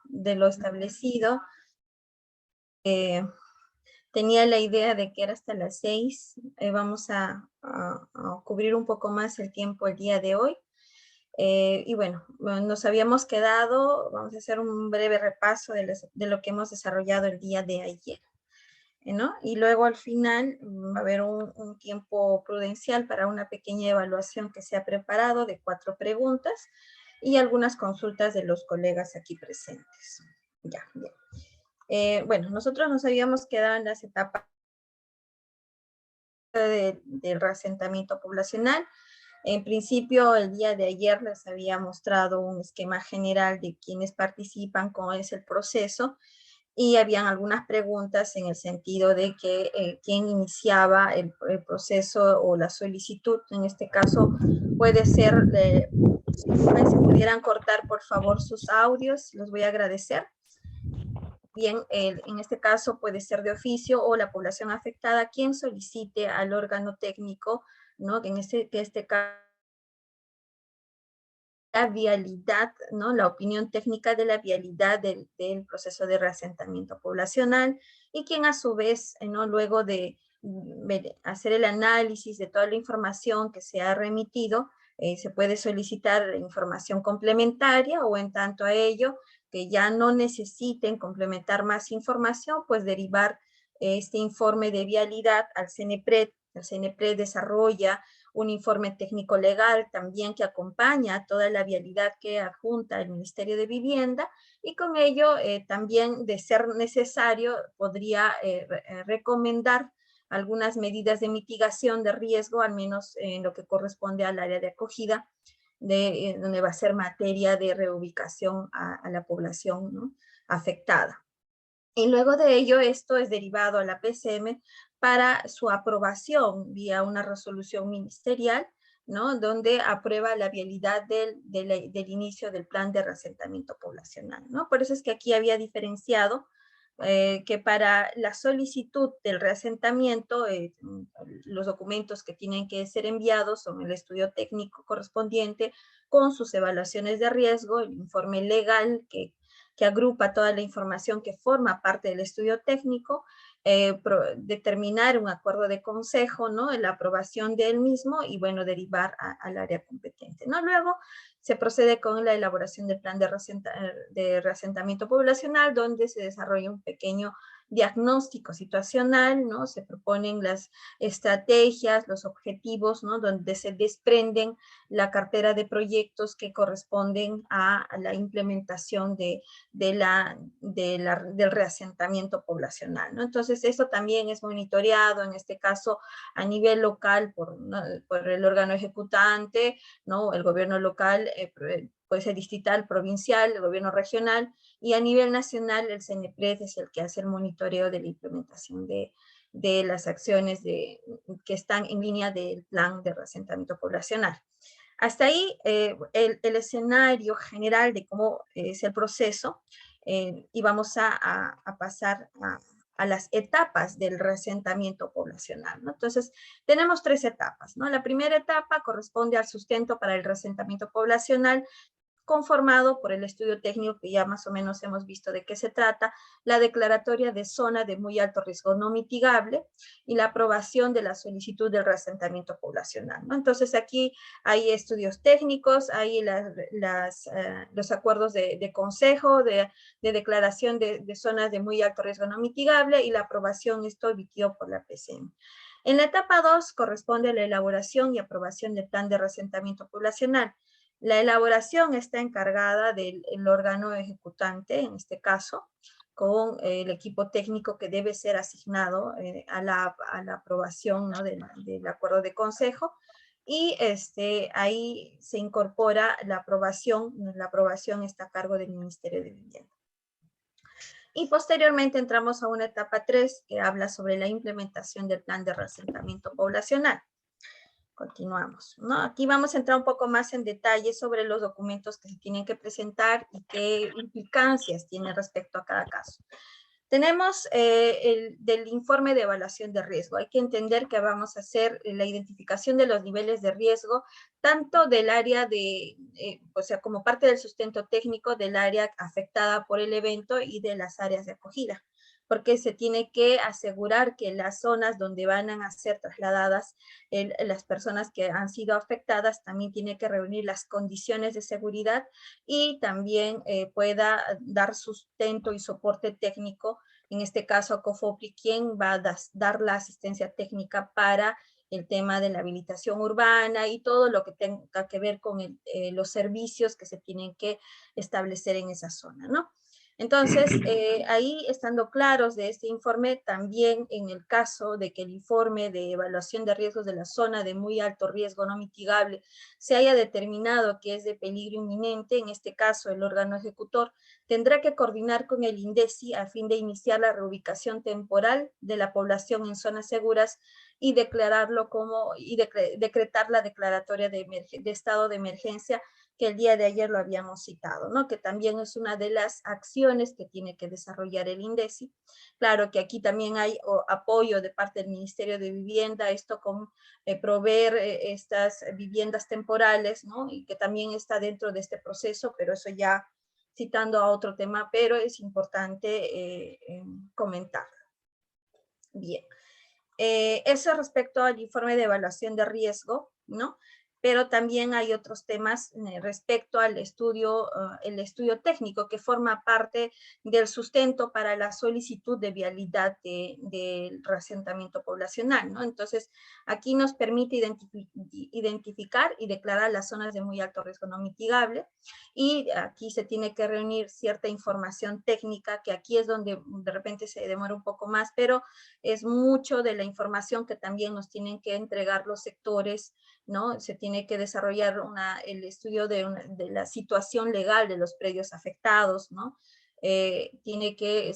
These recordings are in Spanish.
de lo establecido. Tenía la idea de que era hasta las 6. Vamos a cubrir un poco más el tiempo el día de hoy. Y bueno, nos habíamos quedado, vamos a hacer un breve repaso de lo que hemos desarrollado el día de ayer, ¿no? Y luego al final va a haber un tiempo prudencial para una pequeña evaluación que se ha preparado de 4 preguntas y algunas consultas de los colegas aquí presentes. Ya, bien. Bueno, nosotros nos habíamos quedado en las etapas del reasentamiento poblacional. En principio, el día de ayer les había mostrado un esquema general de quienes participan, cómo es el proceso, y habían algunas preguntas en el sentido de que quién iniciaba el proceso o la solicitud. En este caso puede ser, si pudieran cortar por favor sus audios, los voy a agradecer. Bien, en este caso puede ser de oficio o la población afectada quien solicite al órgano técnico, ¿no? Que en este caso la vialidad, ¿no? La opinión técnica de la vialidad del proceso de reasentamiento poblacional, y quien a su vez, ¿no? Luego de hacer el análisis de toda la información que se ha remitido, se puede solicitar información complementaria, o en tanto a ello, que ya no necesiten complementar más información, pues derivar este informe de vialidad al CNPRED. El CNPRED desarrolla un informe técnico legal también que acompaña toda la vialidad que adjunta el Ministerio de Vivienda, y con ello también, de ser necesario, podría recomendar algunas medidas de mitigación de riesgo, al menos en lo que corresponde al área de acogida, donde va a ser materia de reubicación a la población, ¿no? afectada. Y luego de ello, esto es derivado a la PCM para su aprobación vía una resolución ministerial, ¿no? Donde aprueba la vialidad del inicio del plan de reasentamiento poblacional, ¿no? Por eso es que aquí había diferenciado que para la solicitud del reasentamiento, los documentos que tienen que ser enviados son el estudio técnico correspondiente con sus evaluaciones de riesgo, el informe legal que agrupa toda la información que forma parte del estudio técnico, determinar un acuerdo de consejo, ¿no? La aprobación del mismo, y bueno, derivar al área competente, ¿no? Luego se procede con la elaboración del plan de reasentamiento poblacional, donde se desarrolla un pequeño diagnóstico situacional, ¿no? Se proponen las estrategias, los objetivos, ¿no? Donde se desprenden la cartera de proyectos que corresponden a la implementación del reasentamiento poblacional, ¿no? Entonces, eso también es monitoreado, en este caso, a nivel local ¿no? por el órgano ejecutante, ¿no? El gobierno local, puede ser distrital, provincial, el gobierno regional, y a nivel nacional el CNPRED es el que hace el monitoreo de la implementación de las acciones que están en línea del plan de reasentamiento poblacional. Hasta ahí el escenario general de cómo es el proceso, y vamos a pasar a las etapas del reasentamiento poblacional, ¿no? Entonces, tenemos 3 etapas, ¿no? La primera etapa corresponde al sustento para el reasentamiento poblacional, conformado por el estudio técnico que ya más o menos hemos visto de qué se trata, la declaratoria de zona de muy alto riesgo no mitigable y la aprobación de la solicitud del reasentamiento poblacional, ¿no? Entonces aquí hay estudios técnicos, hay los acuerdos de consejo, de declaración de zonas de muy alto riesgo no mitigable, y la aprobación, esto emitido por la PCM. En la etapa 2 corresponde a la elaboración y aprobación del plan de reasentamiento poblacional. La elaboración está encargada del órgano ejecutante, en este caso, con el equipo técnico que debe ser asignado a la aprobación, ¿no? del acuerdo de consejo, y ahí se incorpora la aprobación está a cargo del Ministerio de Vivienda. Y posteriormente entramos a una etapa 3 que habla sobre la implementación del plan de reasentamiento poblacional. Continuamos, ¿no? Aquí vamos a entrar un poco más en detalle sobre los documentos que se tienen que presentar y qué implicancias tiene respecto a cada caso. Tenemos del informe de evaluación de riesgo. Hay que entender que vamos a hacer la identificación de los niveles de riesgo, tanto del área de, o sea, como parte del sustento técnico del área afectada por el evento y de las áreas de acogida, porque se tiene que asegurar que las zonas donde van a ser trasladadas las personas que han sido afectadas también tiene que reunir las condiciones de seguridad y también pueda dar sustento y soporte técnico, en este caso a COFOPRI, quien va a dar la asistencia técnica para el tema de la habilitación urbana y todo lo que tenga que ver con los servicios que se tienen que establecer en esa zona, ¿no? Entonces, ahí estando claros de este informe, también en el caso de que el informe de evaluación de riesgos de la zona de muy alto riesgo no mitigable se haya determinado que es de peligro inminente, en este caso el órgano ejecutor tendrá que coordinar con el INDECI a fin de iniciar la reubicación temporal de la población en zonas seguras y declararlo como, y decretar la declaratoria de estado de emergencia que el día de ayer lo habíamos citado, ¿no? Que también es una de las acciones que tiene que desarrollar el INDECI. Claro que aquí también hay apoyo de parte del Ministerio de Vivienda, esto con proveer estas viviendas temporales, ¿no? Y que también está dentro de este proceso, pero eso ya citando a otro tema, pero es importante comentar. Bien. Eso respecto al informe de evaluación de riesgo, ¿no? Pero también hay otros temas respecto al estudio, el estudio técnico que forma parte del sustento para la solicitud de vialidad del reasentamiento poblacional, ¿no? Entonces, aquí nos permite identificar y declarar las zonas de muy alto riesgo no mitigable, y aquí se tiene que reunir cierta información técnica, que aquí es donde de repente se demora un poco más, pero es mucho de la información que también nos tienen que entregar los sectores, ¿no? Se tiene que desarrollar el estudio de la situación legal de los predios afectados, ¿no? Tiene que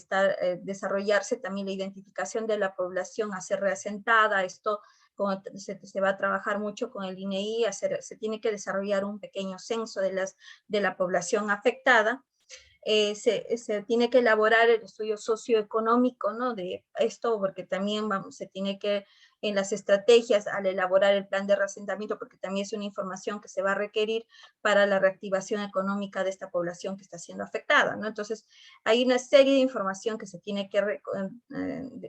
desarrollarse también la identificación de la población a ser reasentada. Esto como se va a trabajar mucho con el INEI, se tiene que desarrollar un pequeño censo de la población afectada. Se tiene que elaborar el estudio socioeconómico, ¿no? De esto, porque también se tiene que, en las estrategias, al elaborar el plan de reasentamiento, porque también es una información que se va a requerir para la reactivación económica de esta población que está siendo afectada, ¿no? Entonces, hay una serie de información que se tiene que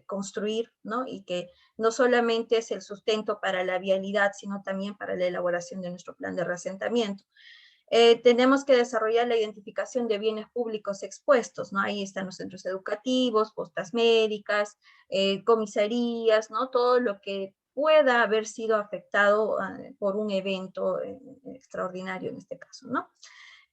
construir, ¿no? Y que no solamente es el sustento para la vialidad, sino también para la elaboración de nuestro plan de reasentamiento. Tenemos que desarrollar la identificación de bienes públicos expuestos, ¿no? Ahí están los centros educativos, postas médicas, comisarías, ¿no? Todo lo que pueda haber sido afectado por un evento extraordinario en este caso, ¿no?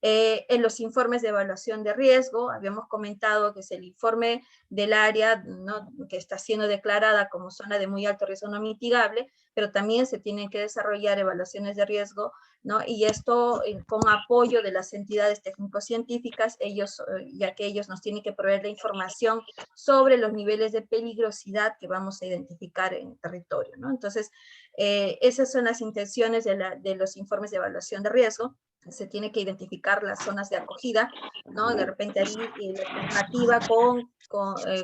En los informes de evaluación de riesgo, habíamos comentado que es el informe del área, ¿no? Que está siendo declarada como zona de muy alto riesgo no mitigable, pero también se tienen que desarrollar evaluaciones de riesgo, ¿no? Y esto con apoyo de las entidades técnico-científicas, ya que ellos nos tienen que proveer la información sobre los niveles de peligrosidad que vamos a identificar en el territorio, ¿no? Entonces, esas son las intenciones de los informes de evaluación de riesgo. Se tiene que identificar las zonas de acogida, ¿no? De repente ahí la normativa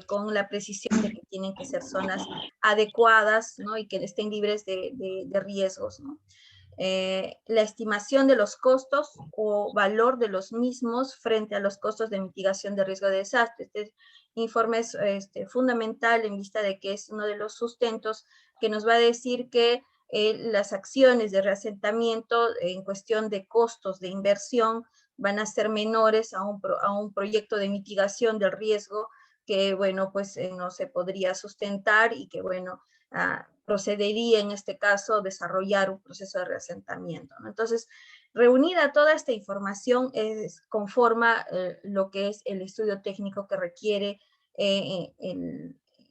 con la precisión de que tienen que ser zonas adecuadas, ¿no? Y que estén libres de riesgos, ¿no? La estimación de los costos o valor de los mismos frente a los costos de mitigación de riesgo de desastre. Este informe es fundamental en vista de que es uno de los sustentos que nos va a decir que las acciones de reasentamiento en cuestión de costos de inversión van a ser menores a un proyecto de mitigación del riesgo que, bueno, pues no se podría sustentar y que, bueno, procedería en este caso desarrollar un proceso de reasentamiento, ¿no? Entonces, reunida toda esta información conforma lo que es el estudio técnico que requiere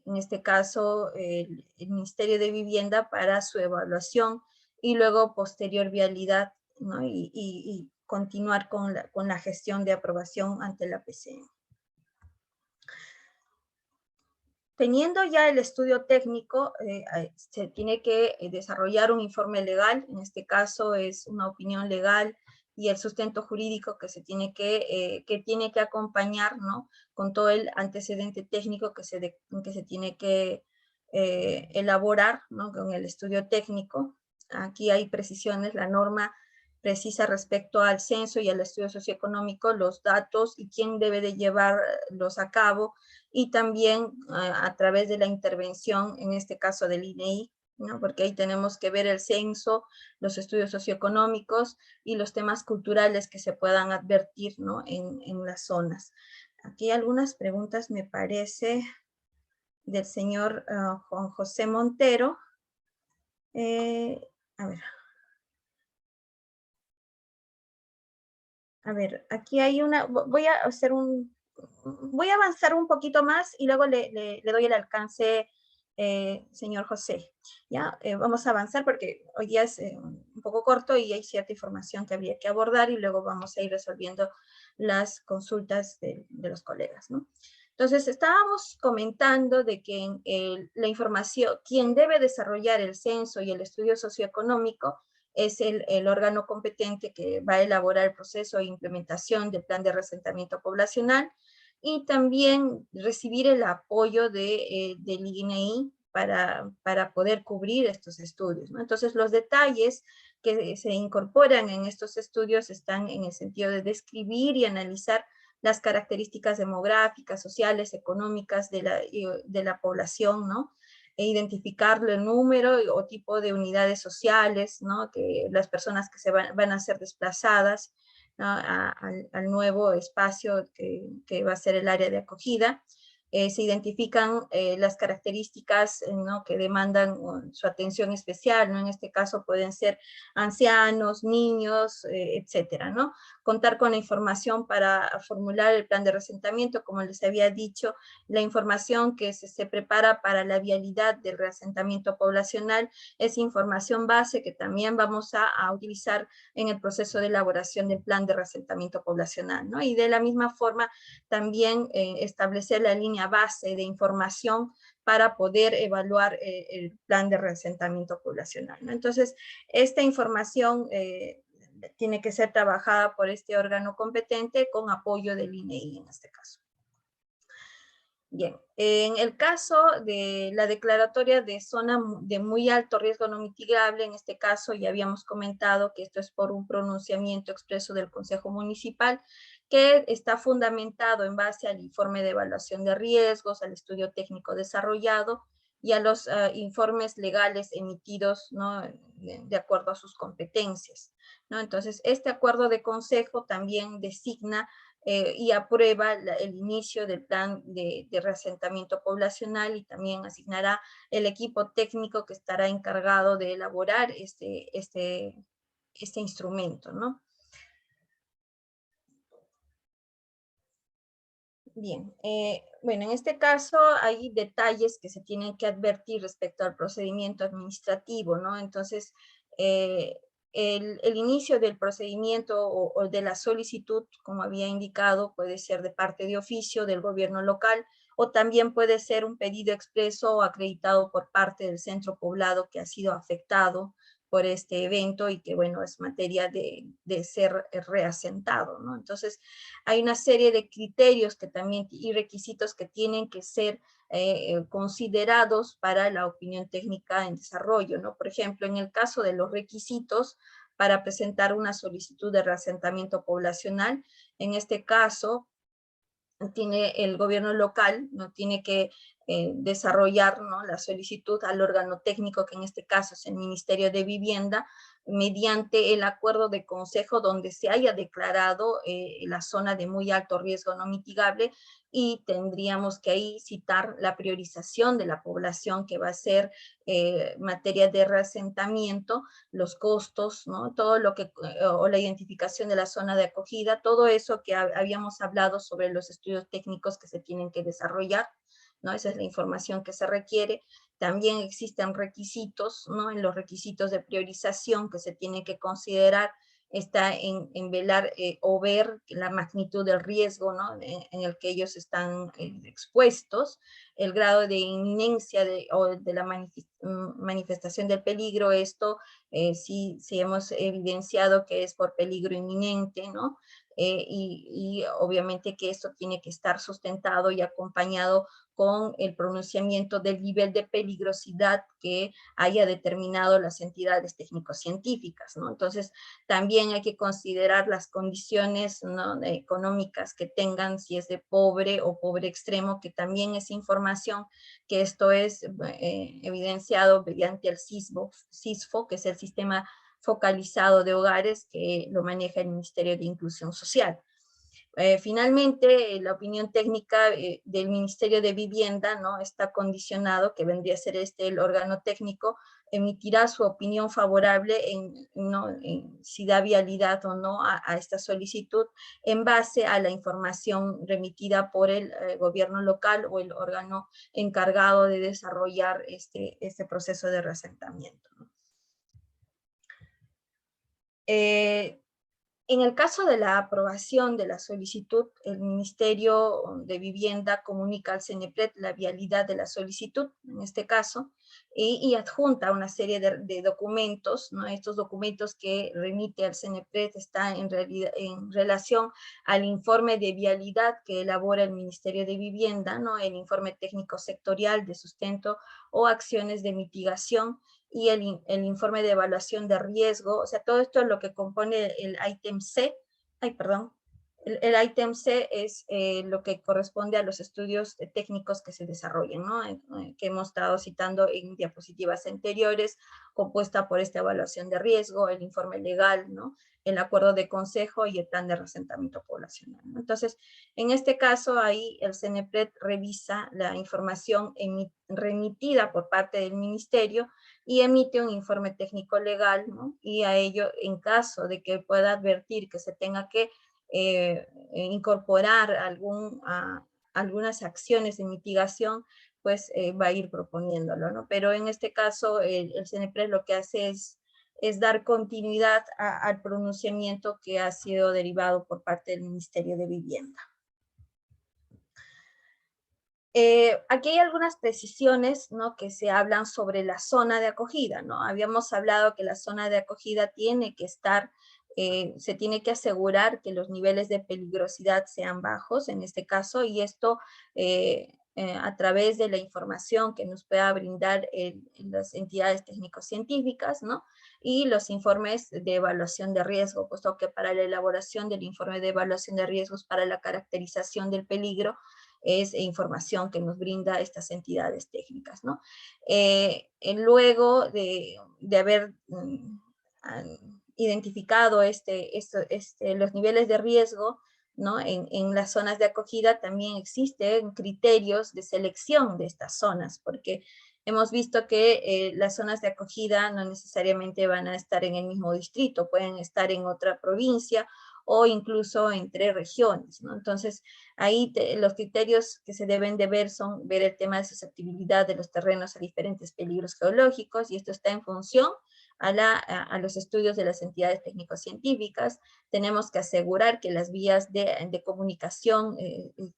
en este caso el Ministerio de Vivienda para su evaluación y luego posterior vialidad, ¿no? Y continuar con la gestión de aprobación ante la PCM. Teniendo ya el estudio técnico, se tiene que desarrollar un informe legal, en este caso es una opinión legal y el sustento jurídico que tiene que acompañar, ¿no? Con todo el antecedente técnico que se tiene que elaborar, ¿no? Con el estudio técnico. Aquí hay precisiones, la norma precisa respecto al censo y al estudio socioeconómico, los datos y quién debe de llevarlos a cabo, y también a través de la intervención, en este caso del INEI, ¿no? Porque ahí tenemos que ver el censo, los estudios socioeconómicos y los temas culturales que se puedan advertir, ¿no? en las zonas. Aquí algunas preguntas, me parece, del señor Juan José Montero. A ver. A ver, aquí hay una, voy a avanzar un poquito más y luego le doy el alcance, señor José. ¿Ya? Vamos a avanzar porque hoy día es un poco corto y hay cierta información que habría que abordar, y luego vamos a ir resolviendo las consultas de los colegas, ¿no? Entonces, estábamos comentando de que la información, quien debe desarrollar el censo y el estudio socioeconómico es el órgano competente que va a elaborar el proceso de implementación del plan de reasentamiento poblacional, y también recibir el apoyo del INEI para poder cubrir estos estudios, ¿no? Entonces, los detalles que se incorporan en estos estudios están en el sentido de describir y analizar las características demográficas, sociales, económicas de la población, ¿no? E identificar el número o tipo de unidades sociales, ¿no? Que las personas que van a ser desplazadas, ¿no? Al nuevo espacio que va a ser el área de acogida. Se identifican las características, ¿no? Que demandan su atención especial, ¿no? En este caso pueden ser ancianos, niños, etcétera, ¿no? Contar con la información para formular el plan de reasentamiento, como les había dicho, la información que se prepara para la vialidad del reasentamiento poblacional es información base que también vamos a utilizar en el proceso de elaboración del plan de reasentamiento poblacional, ¿no? Y de la misma forma también establecer la línea base de información para poder evaluar el plan de reasentamiento poblacional, ¿no? Entonces, esta información tiene que ser trabajada por este órgano competente con apoyo del INEI en este caso. Bien, en el caso de la declaratoria de zona de muy alto riesgo no mitigable, en este caso ya habíamos comentado que esto es por un pronunciamiento expreso del Consejo Municipal, que está fundamentado en base al informe de evaluación de riesgos, al estudio técnico desarrollado y a los informes legales emitidos, ¿no? De acuerdo a sus competencias, ¿no? Entonces, este acuerdo de consejo también designa y aprueba el inicio del plan de reasentamiento poblacional, y también asignará el equipo técnico que estará encargado de elaborar este instrumento, ¿no? Bien, bueno, en este caso hay detalles que se tienen que advertir respecto al procedimiento administrativo, ¿no? Entonces, eh, el inicio del procedimiento o de la solicitud, como había indicado, puede ser de parte de oficio del gobierno local, o también puede ser un pedido expreso o acreditado por parte del centro poblado que ha sido afectado por este evento y que, bueno, es materia de ser reasentado, ¿no? Entonces, hay una serie de criterios que también, y requisitos que tienen que ser considerados para la opinión técnica en desarrollo, ¿no? Por ejemplo, en el caso de los requisitos para presentar una solicitud de reasentamiento poblacional, en este caso, tiene el gobierno local, no tiene que desarrollar, ¿no? La solicitud al órgano técnico, que en este caso es el Ministerio de Vivienda, mediante el acuerdo de consejo donde se haya declarado la zona de muy alto riesgo no mitigable, y tendríamos que ahí citar la priorización de la población que va a ser materia de reasentamiento, los costos, ¿no? Todo lo que, o la identificación de la zona de acogida, todo eso que habíamos hablado sobre los estudios técnicos que se tienen que desarrollar, ¿no? Esa es la información que se requiere. También existen requisitos, ¿no? En los requisitos de priorización que se tienen que considerar está en velar o ver la magnitud del riesgo, ¿no? En el que ellos están expuestos, el grado de inminencia o de la manifestación del peligro. Esto sí hemos evidenciado que es por peligro inminente, ¿no? Y obviamente que esto tiene que estar sustentado y acompañado con el pronunciamiento del nivel de peligrosidad que haya determinado las entidades técnico-científicas, ¿no? Entonces, también hay que considerar las condiciones, ¿no?, económicas que tengan, si es de pobre o pobre extremo, que también es información, que esto es evidenciado mediante el CISFO, que es el Sistema Focalizado de Hogares, que lo maneja el Ministerio de Inclusión Social. Finalmente, la opinión técnica del Ministerio de Vivienda, ¿no?, está condicionado, que vendría a ser el órgano técnico, emitirá su opinión favorable ¿no?, en si da vialidad o no a esta solicitud en base a la información remitida por el gobierno local o el órgano encargado de desarrollar este proceso de reasentamiento, ¿no? En el caso de la aprobación de la solicitud, el Ministerio de Vivienda comunica al CENEPRED la vialidad de la solicitud, en este caso, y adjunta una serie de documentos, ¿no? Estos documentos que remite al CENEPRED están en relación al informe de vialidad que elabora el Ministerio de Vivienda, ¿no?, el informe técnico sectorial de sustento o acciones de mitigación, y el informe de evaluación de riesgo. O sea, todo esto es lo que compone el ítem C. El ítem C es lo que corresponde a los estudios técnicos que se desarrollan, ¿no?, que hemos estado citando en diapositivas anteriores, compuesta por esta evaluación de riesgo, el informe legal, ¿no?, el acuerdo de consejo y el plan de reasentamiento poblacional, ¿no? Entonces, en este caso, ahí el CENEPRED revisa la información remitida por parte del ministerio y emite un informe técnico legal, ¿no? Y a ello, en caso de que pueda advertir que se tenga que incorporar algunas acciones de mitigación, pues va a ir proponiéndolo, ¿no? Pero en este caso, el CENEPRED lo que hace es dar continuidad al pronunciamiento que ha sido derivado por parte del Ministerio de Vivienda. Aquí hay algunas precisiones, ¿no?, que se hablan sobre la zona de acogida, ¿no? Habíamos hablado que la zona de acogida tiene que estar, se tiene que asegurar que los niveles de peligrosidad sean bajos en este caso, y esto a través de la información que nos pueda brindar las entidades técnico-científicas, ¿no?, y los informes de evaluación de riesgo, puesto que para la elaboración del informe de evaluación de riesgos para la caracterización del peligro, es información que nos brinda estas entidades técnicas, ¿no? Luego de haber identificado los niveles de riesgo, ¿no?, en las zonas de acogida, también existen criterios de selección de estas zonas, porque hemos visto que las zonas de acogida no necesariamente van a estar en el mismo distrito, pueden estar en otra provincia o incluso entre regiones, ¿no? Entonces, ahí los criterios que se deben de ver son ver el tema de susceptibilidad de los terrenos a diferentes peligros geológicos, y esto está en función a los estudios de las entidades técnico-científicas. Tenemos que asegurar que las vías de comunicación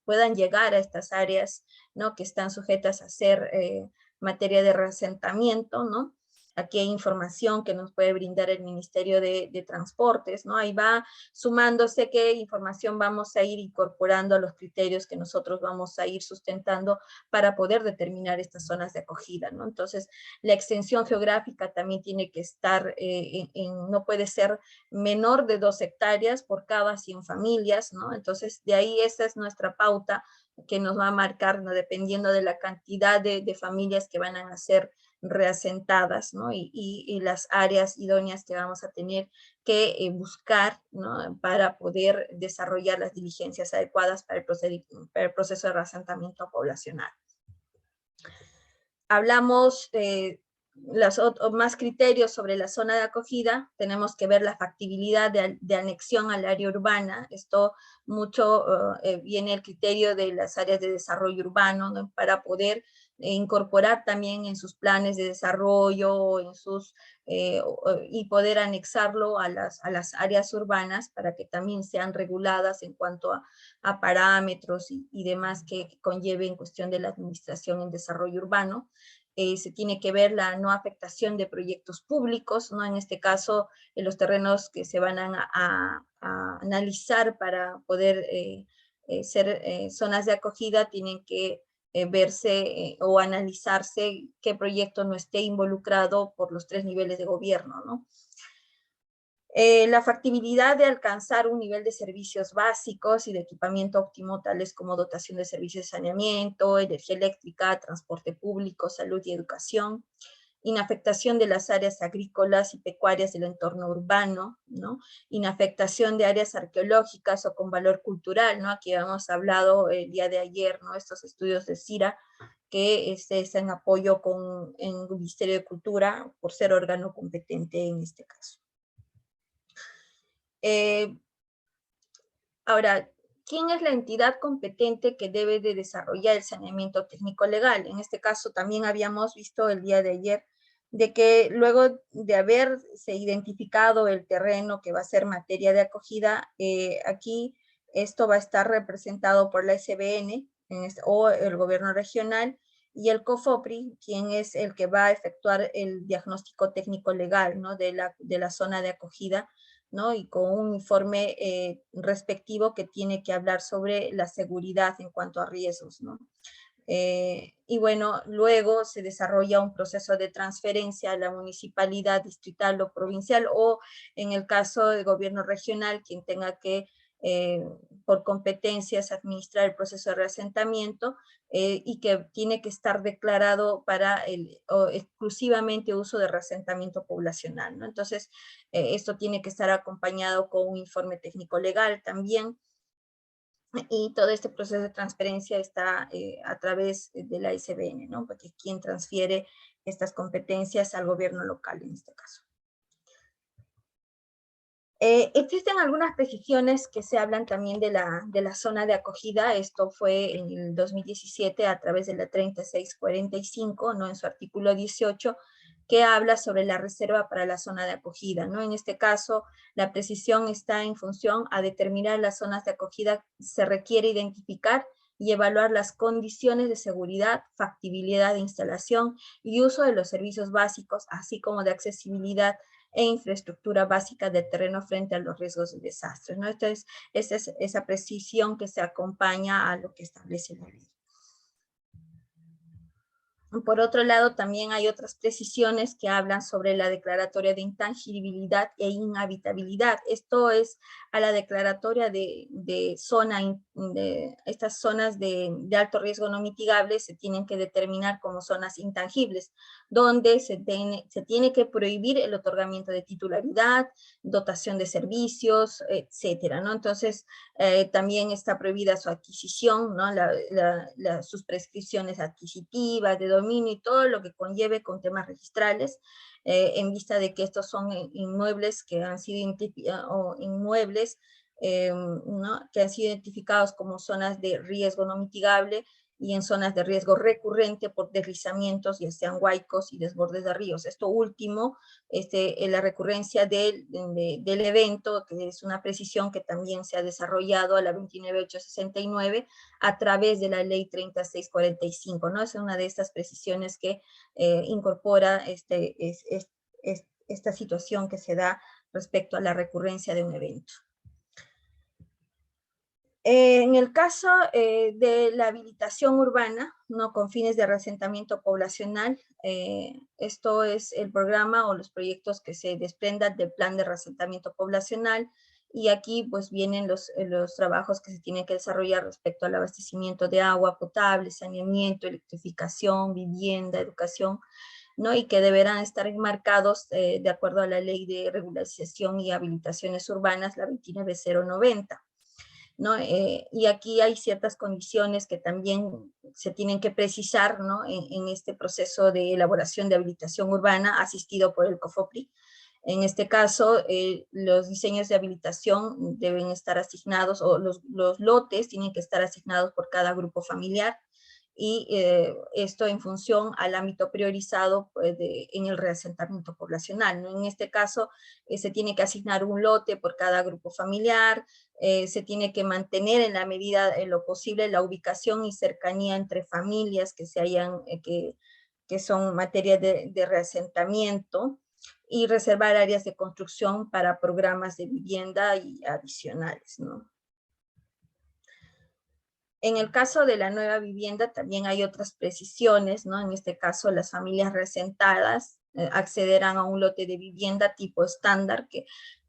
puedan llegar a estas áreas, ¿no?, que están sujetas a ser materia de reasentamiento, ¿no? Aquí hay información que nos puede brindar el Ministerio de Transportes, ¿no? Ahí va sumándose qué información vamos a ir incorporando a los criterios que nosotros vamos a ir sustentando para poder determinar estas zonas de acogida, ¿no? Entonces, la extensión geográfica también tiene que estar, no puede ser menor de 2 hectáreas por cada 100 familias, ¿no? Entonces, de ahí esa es nuestra pauta que nos va a marcar, ¿no?, dependiendo de la cantidad de familias que van a ser reasentadas, ¿no?, y las áreas idóneas que vamos a tener que buscar, ¿no?, para poder desarrollar las diligencias adecuadas para el proceso de reasentamiento poblacional. Hablamos más criterios sobre la zona de acogida, tenemos que ver la factibilidad de anexión al área urbana. Esto mucho viene el criterio de las áreas de desarrollo urbano, ¿no? Para poder incorporar también en sus planes de desarrollo, y poder anexarlo a las áreas urbanas para que también sean reguladas en cuanto a parámetros y demás que conlleven cuestión de la administración en desarrollo urbano. Se tiene que ver la no afectación de proyectos públicos, ¿no? En este caso, los terrenos que se van a analizar para poder ser zonas de acogida tienen que verse o analizarse qué proyecto no esté involucrado por los 3 niveles de gobierno, ¿no? La factibilidad de alcanzar un nivel de servicios básicos y de equipamiento óptimo, tales como dotación de servicios de saneamiento, energía eléctrica, transporte público, salud y educación, inafectación de las áreas agrícolas y pecuarias del entorno urbano, ¿no? Inafectación de áreas arqueológicas o con valor cultural, ¿no? Aquí hemos hablado el día de ayer, ¿no? Estos estudios de CIRA, que es en apoyo con el Ministerio de Cultura, por ser órgano competente en este caso. Ahora, ¿quién es la entidad competente que debe de desarrollar el saneamiento técnico legal? En este caso también habíamos visto el día de ayer de que luego de haberse identificado el terreno que va a ser materia de acogida, aquí esto va a estar representado por la SBN o el gobierno regional y el COFOPRI, quien es el que va a efectuar el diagnóstico técnico legal, ¿no? de la zona de acogida, ¿no? Y con un informe respectivo que tiene que hablar sobre la seguridad en cuanto a riesgos, ¿no? Y bueno, luego se desarrolla un proceso de transferencia a la municipalidad distrital o provincial, o en el caso del gobierno regional, quien tenga que, por competencias, administrar el proceso de reasentamiento, y que tiene que estar declarado para exclusivamente uso de reasentamiento poblacional, ¿no? Entonces, esto tiene que estar acompañado con un informe técnico legal también, y todo este proceso de transferencia está a través de la SBN, ¿no? Porque quien transfiere estas competencias al gobierno local en este caso. Existen algunas precisiones que se hablan también de la zona de acogida. Esto fue en el 2017 a través de la 3645, ¿no? En su artículo 18, que habla sobre la reserva para la zona de acogida, ¿no? En este caso, la precisión está en función a determinar las zonas de acogida. Se requiere identificar y evaluar las condiciones de seguridad, factibilidad de instalación y uso de los servicios básicos, así como de accesibilidad e infraestructura básica de terreno frente a los riesgos de desastres, ¿no? Esta es esa precisión que se acompaña a lo que establece la ley. Por otro lado, también hay otras precisiones que hablan sobre la declaratoria de intangibilidad e inhabitabilidad. Esto es a la declaratoria de estas zonas de alto riesgo no mitigable se tienen que determinar como zonas intangibles, donde se tiene que prohibir el otorgamiento de titularidad, dotación de servicios, etcétera, ¿no? Entonces, también está prohibida su adquisición, ¿no? Sus prescripciones adquisitivas, de dominio y todo lo que conlleve con temas registrales, en vista de que estos son inmuebles que han sido inmuebles, ¿no? Que han sido identificados como zonas de riesgo no mitigable y en zonas de riesgo recurrente por deslizamientos, ya sean huaicos y desbordes de ríos. Esto último, la recurrencia del evento, que es una precisión que también se ha desarrollado a la 29869 a través de la ley 3645, ¿no? Es una de estas precisiones que incorpora esta situación que se da respecto a la recurrencia de un evento. En el caso de la habilitación urbana, ¿no? Con fines de reasentamiento poblacional, esto es el programa o los proyectos que se desprendan del plan de reasentamiento poblacional, y aquí pues vienen los trabajos que se tienen que desarrollar respecto al abastecimiento de agua potable, saneamiento, electrificación, vivienda, educación, ¿no? Y que deberán estar enmarcados de acuerdo a la Ley de Regularización y Habilitaciones Urbanas, la 29090. ¿no? Y aquí hay ciertas condiciones que también se tienen que precisar, ¿no? En este proceso de elaboración de habilitación urbana asistido por el COFOPRI. En este caso, los diseños de habilitación deben estar asignados, o los lotes tienen que estar asignados por cada grupo familiar, y esto en función al ámbito priorizado pues, en el reasentamiento poblacional, ¿no? En este caso, se tiene que asignar un lote por cada grupo familiar, se tiene que mantener en la medida de lo posible la ubicación y cercanía entre familias que, que son materia de reasentamiento, y reservar áreas de construcción para programas de vivienda y adicionales, ¿no? En el caso de la nueva vivienda también hay otras precisiones, ¿no? En este caso las familias reasentadas accederán a un lote de vivienda tipo estándar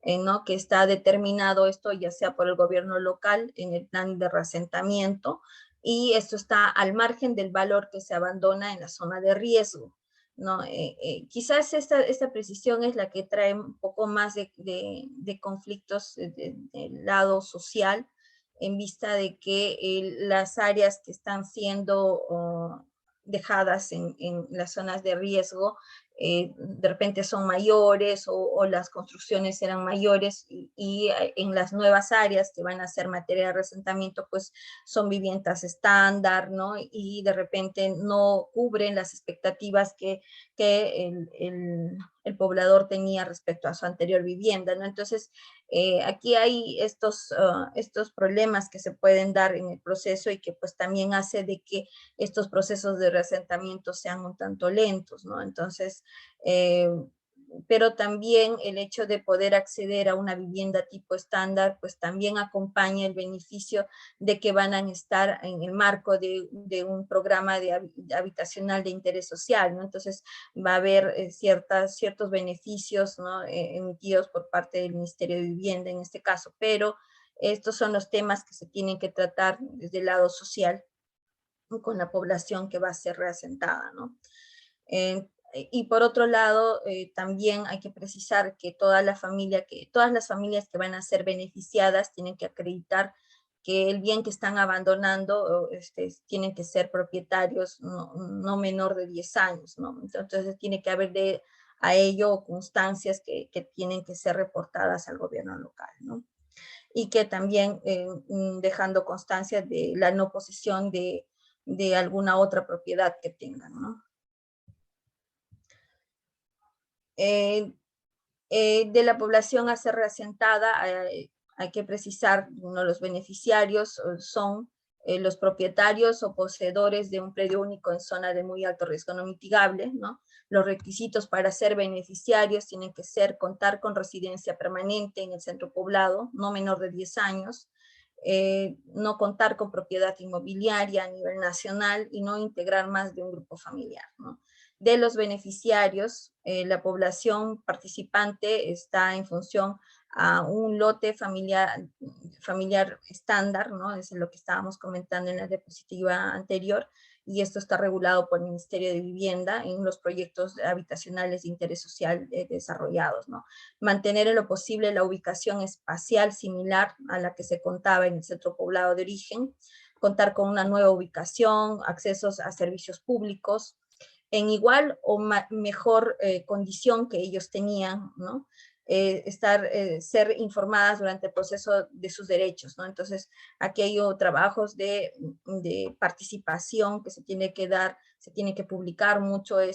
¿no? Que está determinado esto ya sea por el gobierno local en el plan de reasentamiento, y esto está al margen del valor que se abandona en la zona de riesgo, ¿no? Quizás esta precisión es la que trae un poco más de conflictos del lado social, en vista de que las áreas que están siendo dejadas en las zonas de riesgo, de repente son mayores, o las construcciones eran mayores, y en las nuevas áreas que van a ser materia de reasentamiento, pues son viviendas estándar, ¿no? Y de repente no cubren las expectativas que el poblador tenía respecto a su anterior vivienda, ¿no? Entonces, aquí hay estos problemas que se pueden dar en el proceso, y que pues también hace de que estos procesos de reasentamiento sean un tanto lentos, ¿no? Entonces, pero también el hecho de poder acceder a una vivienda tipo estándar, pues también acompaña el beneficio de que van a estar en el marco de un programa habitacional de interés social, ¿no? Entonces va a haber ciertos beneficios, ¿no? Emitidos por parte del Ministerio de Vivienda en este caso, pero estos son los temas que se tienen que tratar desde el lado social con la población que va a ser reasentada, ¿no? Y por otro lado, también hay que precisar que todas las familias que van a ser beneficiadas tienen que acreditar que el bien que están abandonando tienen que ser propietarios no menor de 10 años, ¿no? Entonces tiene que haber a ello constancias que tienen que ser reportadas al gobierno local, ¿no? Y que también dejando constancia de la no posesión de alguna otra propiedad que tengan, ¿no? De la población a ser reasentada, hay que precisar, los beneficiarios son los propietarios o poseedores de un predio único en zona de muy alto riesgo no mitigable, ¿no? Los requisitos para ser beneficiarios tienen que ser contar con residencia permanente en el centro poblado, no menor de 10 años, no contar con propiedad inmobiliaria a nivel nacional, y no integrar más de un grupo familiar, ¿no? De los beneficiarios, la población participante está en función a un lote familiar estándar, ¿no? Es lo que estábamos comentando en la diapositiva anterior, y esto está regulado por el Ministerio de Vivienda en los proyectos habitacionales de interés social desarrollados, ¿no? Mantener en lo posible la ubicación espacial similar a la que se contaba en el centro poblado de origen, contar con una nueva ubicación, accesos a servicios públicos, en igual o mejor condición que ellos tenían, ¿no? Ser informadas durante el proceso de sus derechos, ¿no? Entonces, aquí hay trabajos de participación que se tiene que dar, se tiene que publicar mucho el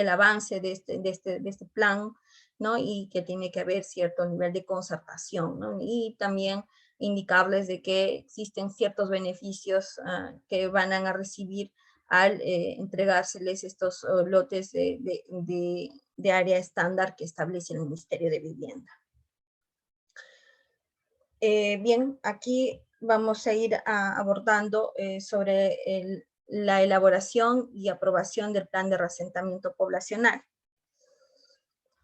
avance de este plan, ¿no? Y que tiene que haber cierto nivel de concertación, ¿no? Y también indicarles de que existen ciertos beneficios que van a recibir al entregárseles estos lotes de área estándar que establece el Ministerio de Vivienda. Bien, aquí vamos a ir abordando sobre la elaboración y aprobación del plan de reasentamiento poblacional.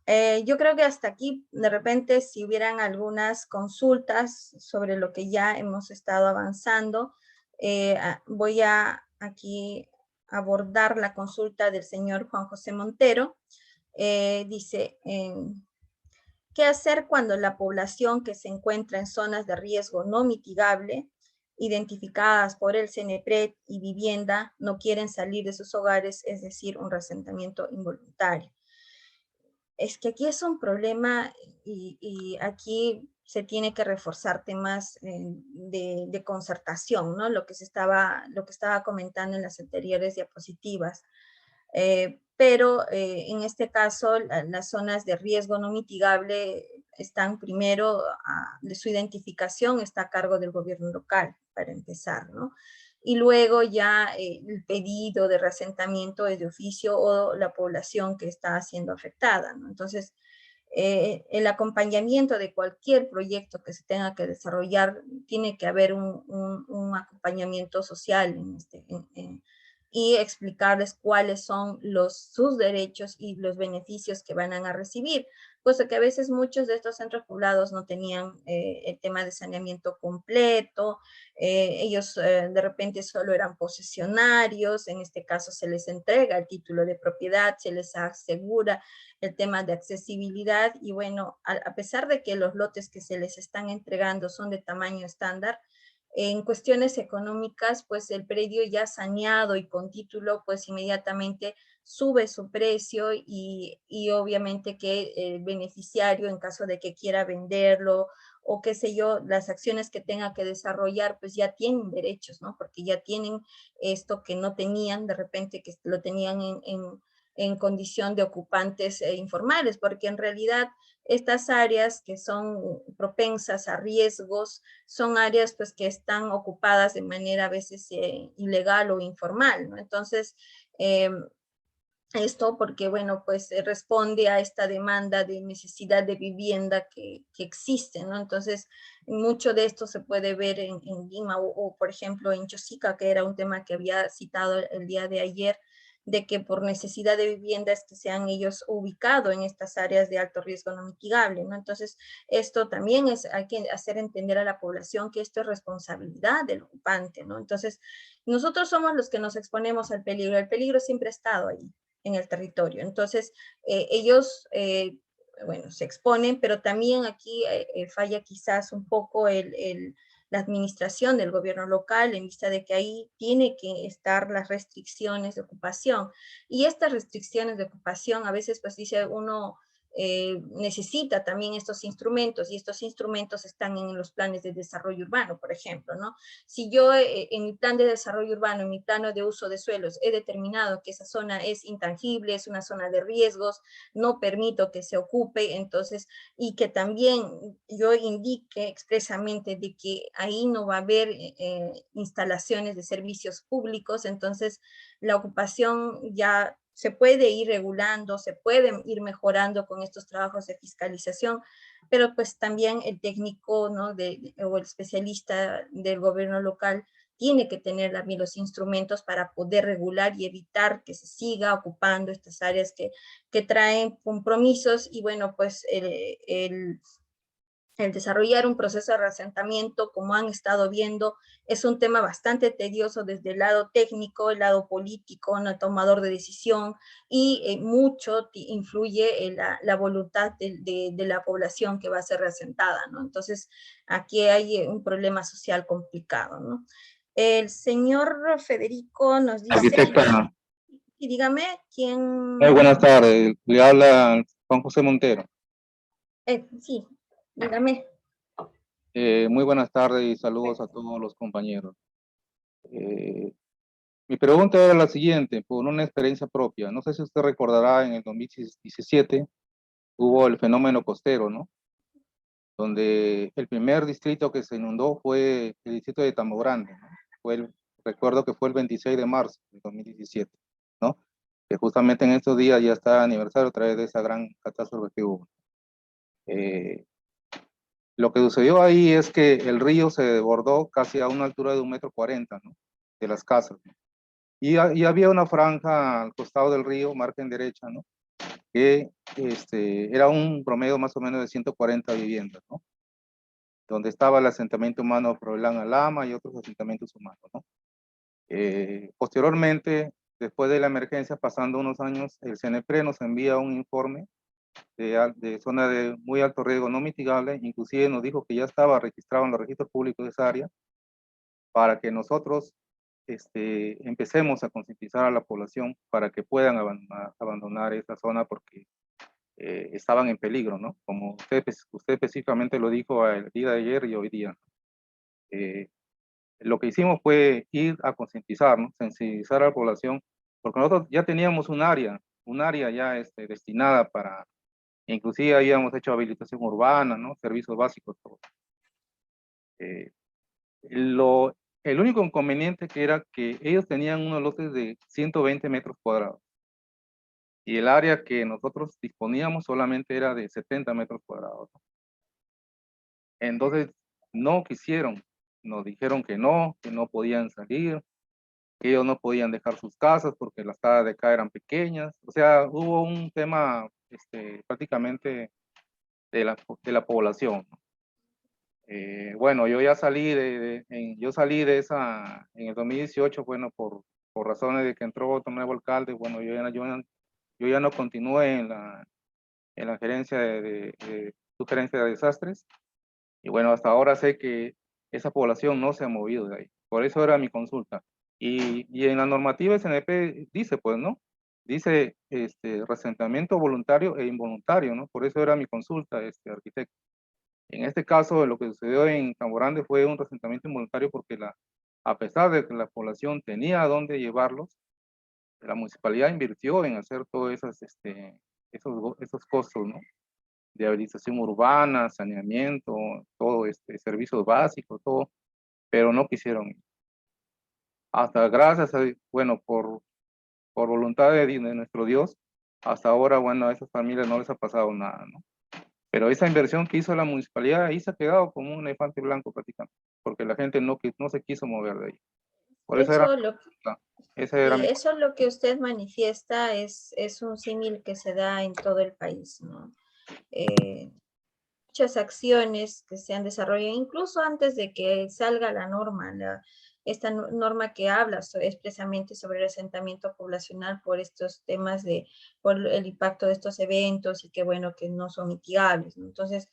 Yo creo que hasta aquí, de repente, si hubieran algunas consultas sobre lo que ya hemos estado avanzando, voy a aquí abordar la consulta del señor Juan José Montero. Dice, ¿Qué hacer cuando la población que se encuentra en zonas de riesgo no mitigable, identificadas por el CENEPRED y vivienda, no quieren salir de sus hogares, es decir, un reasentamiento involuntario? Es que aquí es un problema y aquí se tiene que reforzar temas de concertación, ¿no? Lo que estaba comentando en las anteriores diapositivas. Pero en este caso, las zonas de riesgo no mitigable están primero, de su identificación está a cargo del gobierno local, para empezar, ¿no? Y luego ya el pedido de reasentamiento es de oficio o la población que está siendo afectada, ¿no? Entonces, el acompañamiento de cualquier proyecto que se tenga que desarrollar, tiene que haber un acompañamiento social y explicarles cuáles son sus derechos y los beneficios que van a recibir, puesto que a veces muchos de estos centros poblados no tenían el tema de saneamiento completo, ellos de repente solo eran posesionarios, en este caso se les entrega el título de propiedad, se les asegura el tema de accesibilidad y bueno, a pesar de que los lotes que se les están entregando son de tamaño estándar, en cuestiones económicas, pues el predio ya saneado y con título, pues inmediatamente sube su precio y obviamente que el beneficiario, en caso de que quiera venderlo o qué sé yo, las acciones que tenga que desarrollar, pues ya tienen derechos, ¿no? Porque ya tienen esto que no tenían, de repente que lo tenían en condición de ocupantes informales, porque en realidad estas áreas que son propensas a riesgos son áreas pues que están ocupadas de manera a veces ilegal o informal, ¿no? Entonces, esto porque, bueno, pues responde a esta demanda de necesidad de vivienda que existe, ¿no? Entonces, mucho de esto se puede ver en Lima o, por ejemplo, en Chosica, que era un tema que había citado el día de ayer, de que por necesidad de vivienda es que se han ellos ubicado en estas áreas de alto riesgo no mitigable, ¿no? Entonces, esto también hay que hacer entender a la población que esto es responsabilidad del ocupante, ¿no? Entonces, nosotros somos los que nos exponemos al peligro. El peligro siempre ha estado ahí en el territorio. Entonces, ellos, bueno, se exponen, pero también aquí falla quizás un poco la administración del gobierno local en vista de que ahí tiene que estar las restricciones de ocupación. Y estas restricciones de ocupación a veces pues dice uno necesita también estos instrumentos y estos instrumentos están en los planes de desarrollo urbano, por ejemplo, ¿no? Si yo en mi plan de desarrollo urbano, en mi plano de uso de suelos, he determinado que esa zona es intangible, es una zona de riesgos, no permito que se ocupe, entonces, y que también yo indique expresamente de que ahí no va a haber instalaciones de servicios públicos, entonces la ocupación ya se puede ir regulando, se pueden ir mejorando con estos trabajos de fiscalización, pero pues también el técnico, ¿no? O el especialista del gobierno local tiene que tener también los instrumentos para poder regular y evitar que se siga ocupando estas áreas que traen compromisos y bueno, pues el desarrollar un proceso de reasentamiento, como han estado viendo, es un tema bastante tedioso desde el lado técnico, el lado político, el tomador de decisión, y mucho influye en la voluntad de la población que va a ser reasentada, ¿no? Entonces, aquí hay un problema social complicado, ¿no? El señor Federico nos dice, Arquitecta, y dígame, muy ¿quién? buenas tardes. Le habla Juan José Montero. Sí, dígame. Muy buenas tardes y saludos a todos los compañeros. Eh, Mi pregunta era la siguiente, por una experiencia propia. No sé si usted recordará, en el 2017 hubo el fenómeno costero, ¿no? Donde el primer distrito que se inundó fue el distrito de Tambo Grande, ¿no? Recuerdo que fue el 26 de marzo del 2017, ¿no? Que justamente en estos días ya está aniversario a través de esa gran catástrofe que hubo. Lo que sucedió ahí es que el río se desbordó casi a una altura de 1,40 m, ¿no? De las casas, ¿no? Y había una franja al costado del río, margen derecha, ¿no? Que era un promedio más o menos de 140 viviendas, ¿no? Donde estaba el asentamiento humano Froilán Alama y otros asentamientos humanos, ¿no? Posteriormente, después de la emergencia, pasando unos años, el CNPRE nos envía un informe de zona de muy alto riesgo no mitigable, inclusive nos dijo que ya estaba registrado en los registros públicos de esa área, para que nosotros empecemos a concientizar a la población para que puedan abandonar esa zona porque estaban en peligro, ¿no? Como usted específicamente lo dijo el día de ayer y hoy día. Lo que hicimos fue ir a concientizar, ¿no? Sensibilizar a la población, porque nosotros ya teníamos un área ya destinada para, inclusive habíamos hecho habilitación urbana, ¿no? Servicios básicos, todo. El único inconveniente que era que ellos tenían unos lotes de 120 metros cuadrados y el área que nosotros disponíamos solamente era de 70 metros cuadrados, ¿no? Entonces no quisieron, nos dijeron que no podían salir, que ellos no podían dejar sus casas porque las casas de acá eran pequeñas. O sea, hubo un tema prácticamente de la población, ¿no? Bueno, yo ya salí yo salí de esa, en el 2018, bueno, por razones de que entró otro nuevo alcalde, bueno, yo ya no continué en la gerencia su gerencia de desastres, y bueno, hasta ahora sé que esa población no se ha movido de ahí. Por eso era mi consulta. Y en la normativa SNP dice, pues, ¿no? Dice resentamiento voluntario e involuntario, ¿no? Por eso era mi consulta, arquitecto. En este caso, lo que sucedió en Camborande fue un resentamiento involuntario porque a pesar de que la población tenía a dónde llevarlos, la municipalidad invirtió en hacer todos esos costos, ¿no? De habilitación urbana, saneamiento, todo servicios básicos, todo, pero no quisieron. Hasta gracias a, bueno, por voluntad de nuestro Dios, hasta ahora, bueno, a esas familias no les ha pasado nada, ¿no? Pero esa inversión que hizo la municipalidad ahí se ha quedado como un elefante blanco prácticamente, porque la gente no se quiso mover de ahí. Por eso era, Eso lo, ese era sí, mi... eso lo que usted manifiesta es un símil que se da en todo el país, ¿no? Muchas acciones que se han desarrollado, incluso antes de que salga la norma, esta norma que habla expresamente sobre el asentamiento poblacional por estos temas por el impacto de estos eventos y que bueno, que no son mitigables, ¿no? Entonces,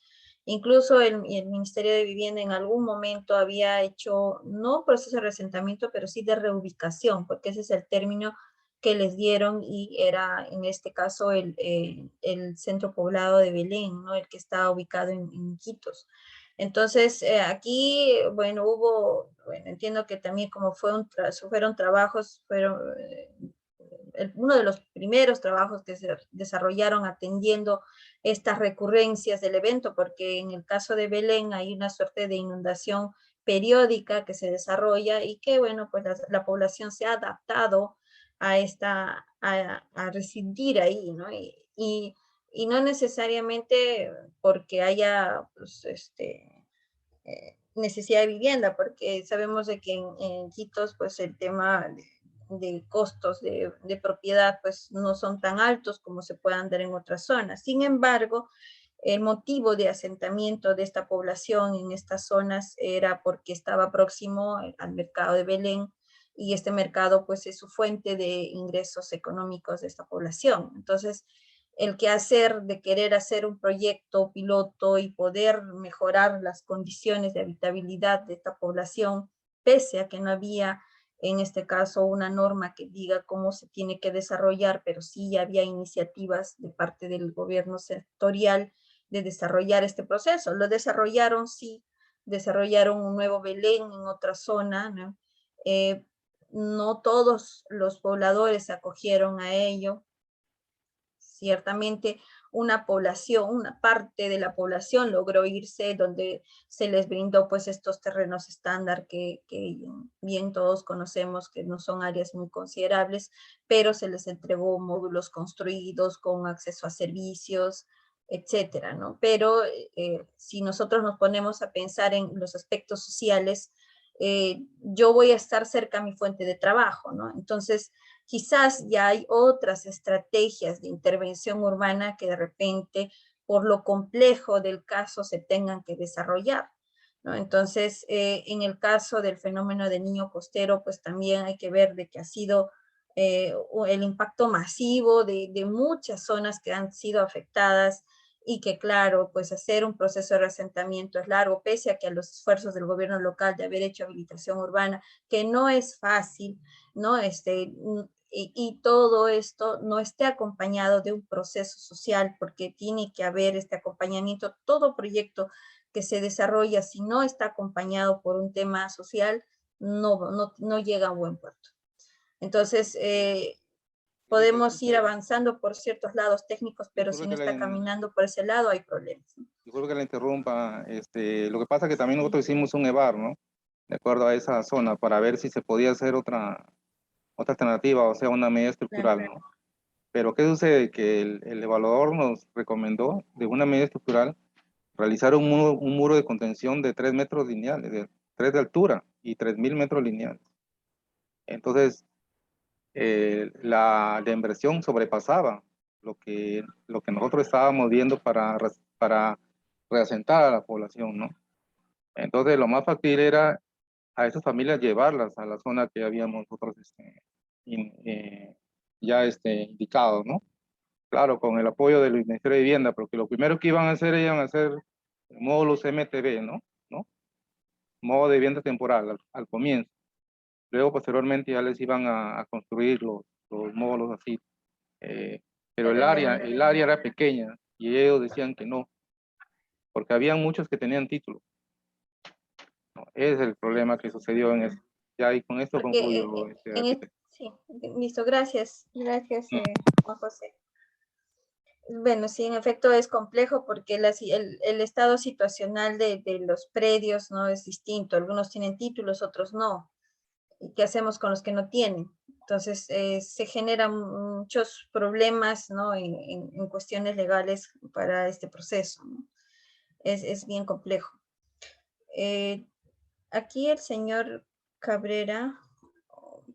incluso el Ministerio de Vivienda en algún momento había hecho, no proceso de asentamiento, pero sí de reubicación, porque ese es el término que les dieron y era en este caso el centro poblado de Belén, ¿no? El que está ubicado en Iquitos. Entonces, aquí, bueno, bueno, entiendo que también como fueron trabajos, uno de los primeros trabajos que se desarrollaron atendiendo estas recurrencias del evento, porque en el caso de Belén hay una suerte de inundación periódica que se desarrolla y que, bueno, pues la población se ha adaptado a residir ahí, ¿no? Y no necesariamente porque haya, pues, necesidad de vivienda, porque sabemos de que en Quitos, pues, el tema de costos de propiedad, pues, no son tan altos como se puedan dar en otras zonas. Sin embargo, el motivo de asentamiento de esta población en estas zonas era porque estaba próximo al mercado de Belén, y este mercado pues es su fuente de ingresos económicos de esta población. Entonces, el quehacer de querer hacer un proyecto piloto y poder mejorar las condiciones de habitabilidad de esta población, pese a que no había en este caso una norma que diga cómo se tiene que desarrollar, pero sí había iniciativas de parte del gobierno sectorial de desarrollar este proceso. Lo desarrollaron, sí, desarrollaron un nuevo Belén en otra zona, ¿no? No todos los pobladores se acogieron a ello. Ciertamente una parte de la población logró irse donde se les brindó pues estos terrenos estándar que bien todos conocemos que no son áreas muy considerables, pero se les entregó módulos construidos con acceso a servicios, etcétera, ¿no? Pero si nosotros nos ponemos a pensar en los aspectos sociales, yo voy a estar cerca a mi fuente de trabajo, ¿no? Entonces, quizás ya hay otras estrategias de intervención urbana que de repente, por lo complejo del caso, se tengan que desarrollar, ¿no? Entonces, en el caso del fenómeno del niño costero, pues también hay que ver de que ha sido el impacto masivo de muchas zonas que han sido afectadas y que claro, pues hacer un proceso de reasentamiento es largo, pese a que a los esfuerzos del gobierno local de haber hecho habilitación urbana, que no es fácil, ¿no? Y todo esto no esté acompañado de un proceso social, porque tiene que haber este acompañamiento. Todo proyecto que se desarrolla, si no está acompañado por un tema social, no llega a buen puerto. Entonces, podemos ir avanzando por ciertos lados técnicos, pero si no está caminando por ese lado, hay problemas. Disculpe que la interrumpa. Lo que pasa es que también nosotros hicimos un EVAR, ¿no? De acuerdo a esa zona, para ver si se podía hacer otra alternativa, o sea, una medida estructural, Claro. ¿no? Pero ¿qué sucede? Que el evaluador nos recomendó de una medida estructural realizar un muro de contención de 3 metros lineales, de 3 de altura y 3.000 metros lineales. Entonces, la inversión sobrepasaba lo que nosotros estábamos viendo para reasentar a la población, ¿no? Entonces, lo más factible era a esas familias llevarlas a la zona que habíamos nosotros ya indicado, ¿no? Claro, con el apoyo del Ministerio de Vivienda, porque lo primero que iban a hacer módulos MTV, ¿no? Modo de vivienda temporal al comienzo. Luego, posteriormente, ya les iban a construir los módulos así. Pero el área era pequeña y ellos decían que no, porque había muchos que tenían título. ¿No? Ese es el problema que sucedió en eso. Ya, y con esto concluyo. Sí, listo, gracias. Gracias, Juan José. Bueno, sí, en efecto es complejo porque el estado situacional de los predios no es distinto. Algunos tienen títulos, otros no. ¿Y qué hacemos con los que no tienen? Entonces, se generan muchos problemas, ¿no? En cuestiones legales para este proceso, ¿no? Es bien complejo. Aquí el señor Cabrera,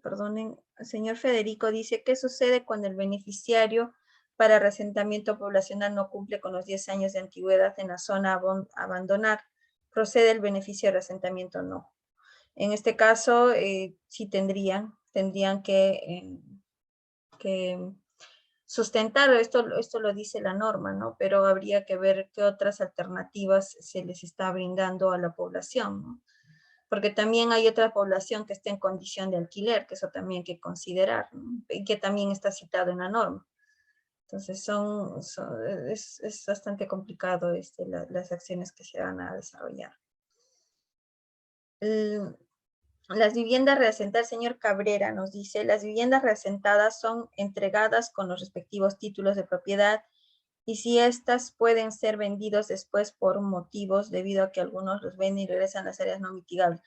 perdonen, el señor Federico dice, ¿qué sucede cuando el beneficiario para reasentamiento poblacional no cumple con los 10 años de antigüedad en la zona a abandonar? ¿Procede el beneficio de reasentamiento o no? En este caso, sí tendrían que sustentar, esto lo dice la norma, ¿no? Pero habría que ver qué otras alternativas se les está brindando a la población, ¿no? Porque también hay otra población que está en condición de alquiler, que eso también hay que considerar, ¿no? Y que también está citado en la norma. Entonces es bastante complicado las acciones que se van a desarrollar. Las viviendas reasentadas, señor Cabrera nos dice, las viviendas reasentadas son entregadas con los respectivos títulos de propiedad y si estas pueden ser vendidos después por motivos debido a que algunos los venden y regresan a las áreas no mitigables.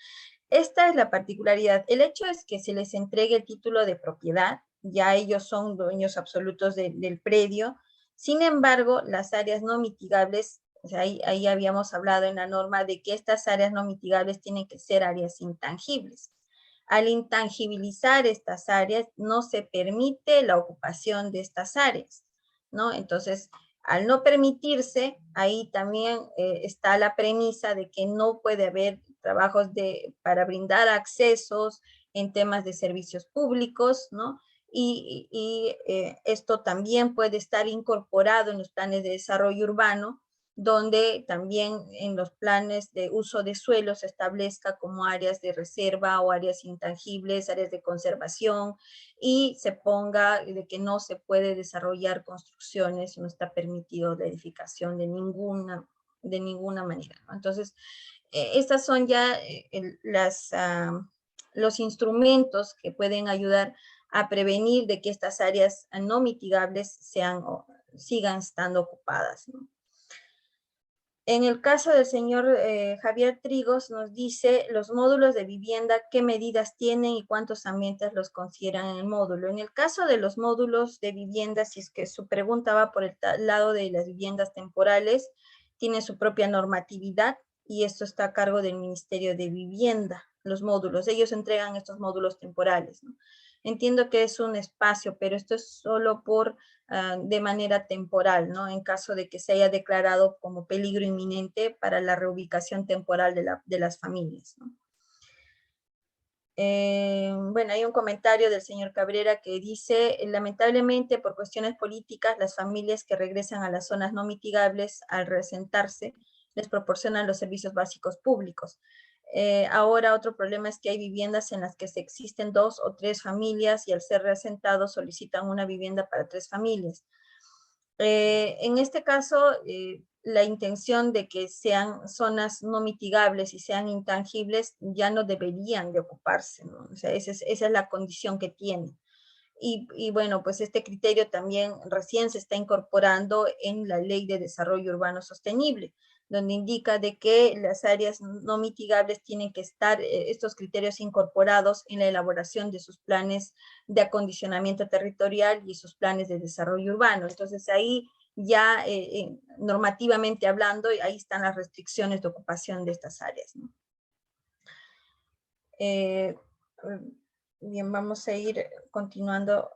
Esta es la particularidad. El hecho es que se les entregue el título de propiedad, ya ellos son dueños absolutos del predio. Sin embargo, las áreas no mitigables, o sea, ahí habíamos hablado en la norma de que estas áreas no mitigables tienen que ser áreas intangibles. Al intangibilizar estas áreas, no se permite la ocupación de estas áreas, ¿no? Entonces, al no permitirse, ahí también está la premisa de que no puede haber trabajos para brindar accesos en temas de servicios públicos, ¿no? Y esto también puede estar incorporado en los planes de desarrollo urbano, donde también en los planes de uso de suelo se establezca como áreas de reserva o áreas intangibles, áreas de conservación, y se ponga de que no se puede desarrollar construcciones, no está permitido la edificación de ninguna manera, ¿no? Entonces, estas son ya los instrumentos que pueden ayudar a prevenir de que estas áreas no mitigables sigan estando ocupadas, ¿no? En el caso del señor Javier Trigos nos dice los módulos de vivienda, qué medidas tienen y cuántos ambientes los consideran en el módulo. En el caso de los módulos de vivienda, si es que su pregunta va por el lado de las viviendas temporales, tiene su propia normatividad y esto está a cargo del Ministerio de Vivienda, los módulos. Ellos entregan estos módulos temporales, ¿no? Entiendo que es un espacio, pero esto es solo de manera temporal, ¿no? En caso de que se haya declarado como peligro inminente para la reubicación temporal de las familias, ¿no? Bueno, hay un comentario del señor Cabrera que dice, lamentablemente por cuestiones políticas, las familias que regresan a las zonas no mitigables al reasentarse les proporcionan los servicios básicos públicos. Ahora otro problema es que hay viviendas en las que se existen 2 o 3 familias y al ser reasentados solicitan una vivienda para 3 familias. En este caso, la intención de que sean zonas no mitigables y sean intangibles ya no deberían de ocuparse, ¿no? O sea, esa es la condición que tiene. Y bueno, pues este criterio también recién se está incorporando en la Ley de Desarrollo Urbano Sostenible, donde indica de que las áreas no mitigables tienen que estar estos criterios incorporados en la elaboración de sus planes de acondicionamiento territorial y sus planes de desarrollo urbano. Entonces ahí ya normativamente hablando, ahí están las restricciones de ocupación de estas áreas, ¿no? Bien, vamos a ir continuando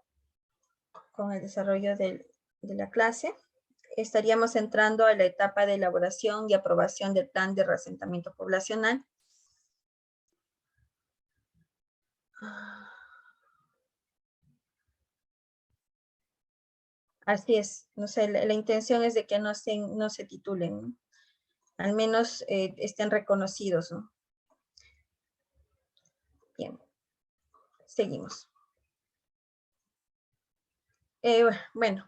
con el desarrollo de la clase. Estaríamos entrando a la etapa de elaboración y aprobación del plan de reasentamiento poblacional. Así es, no sé, la intención es de que no se titulen, ¿no? Al menos estén reconocidos, ¿no? Bien, seguimos. Bueno,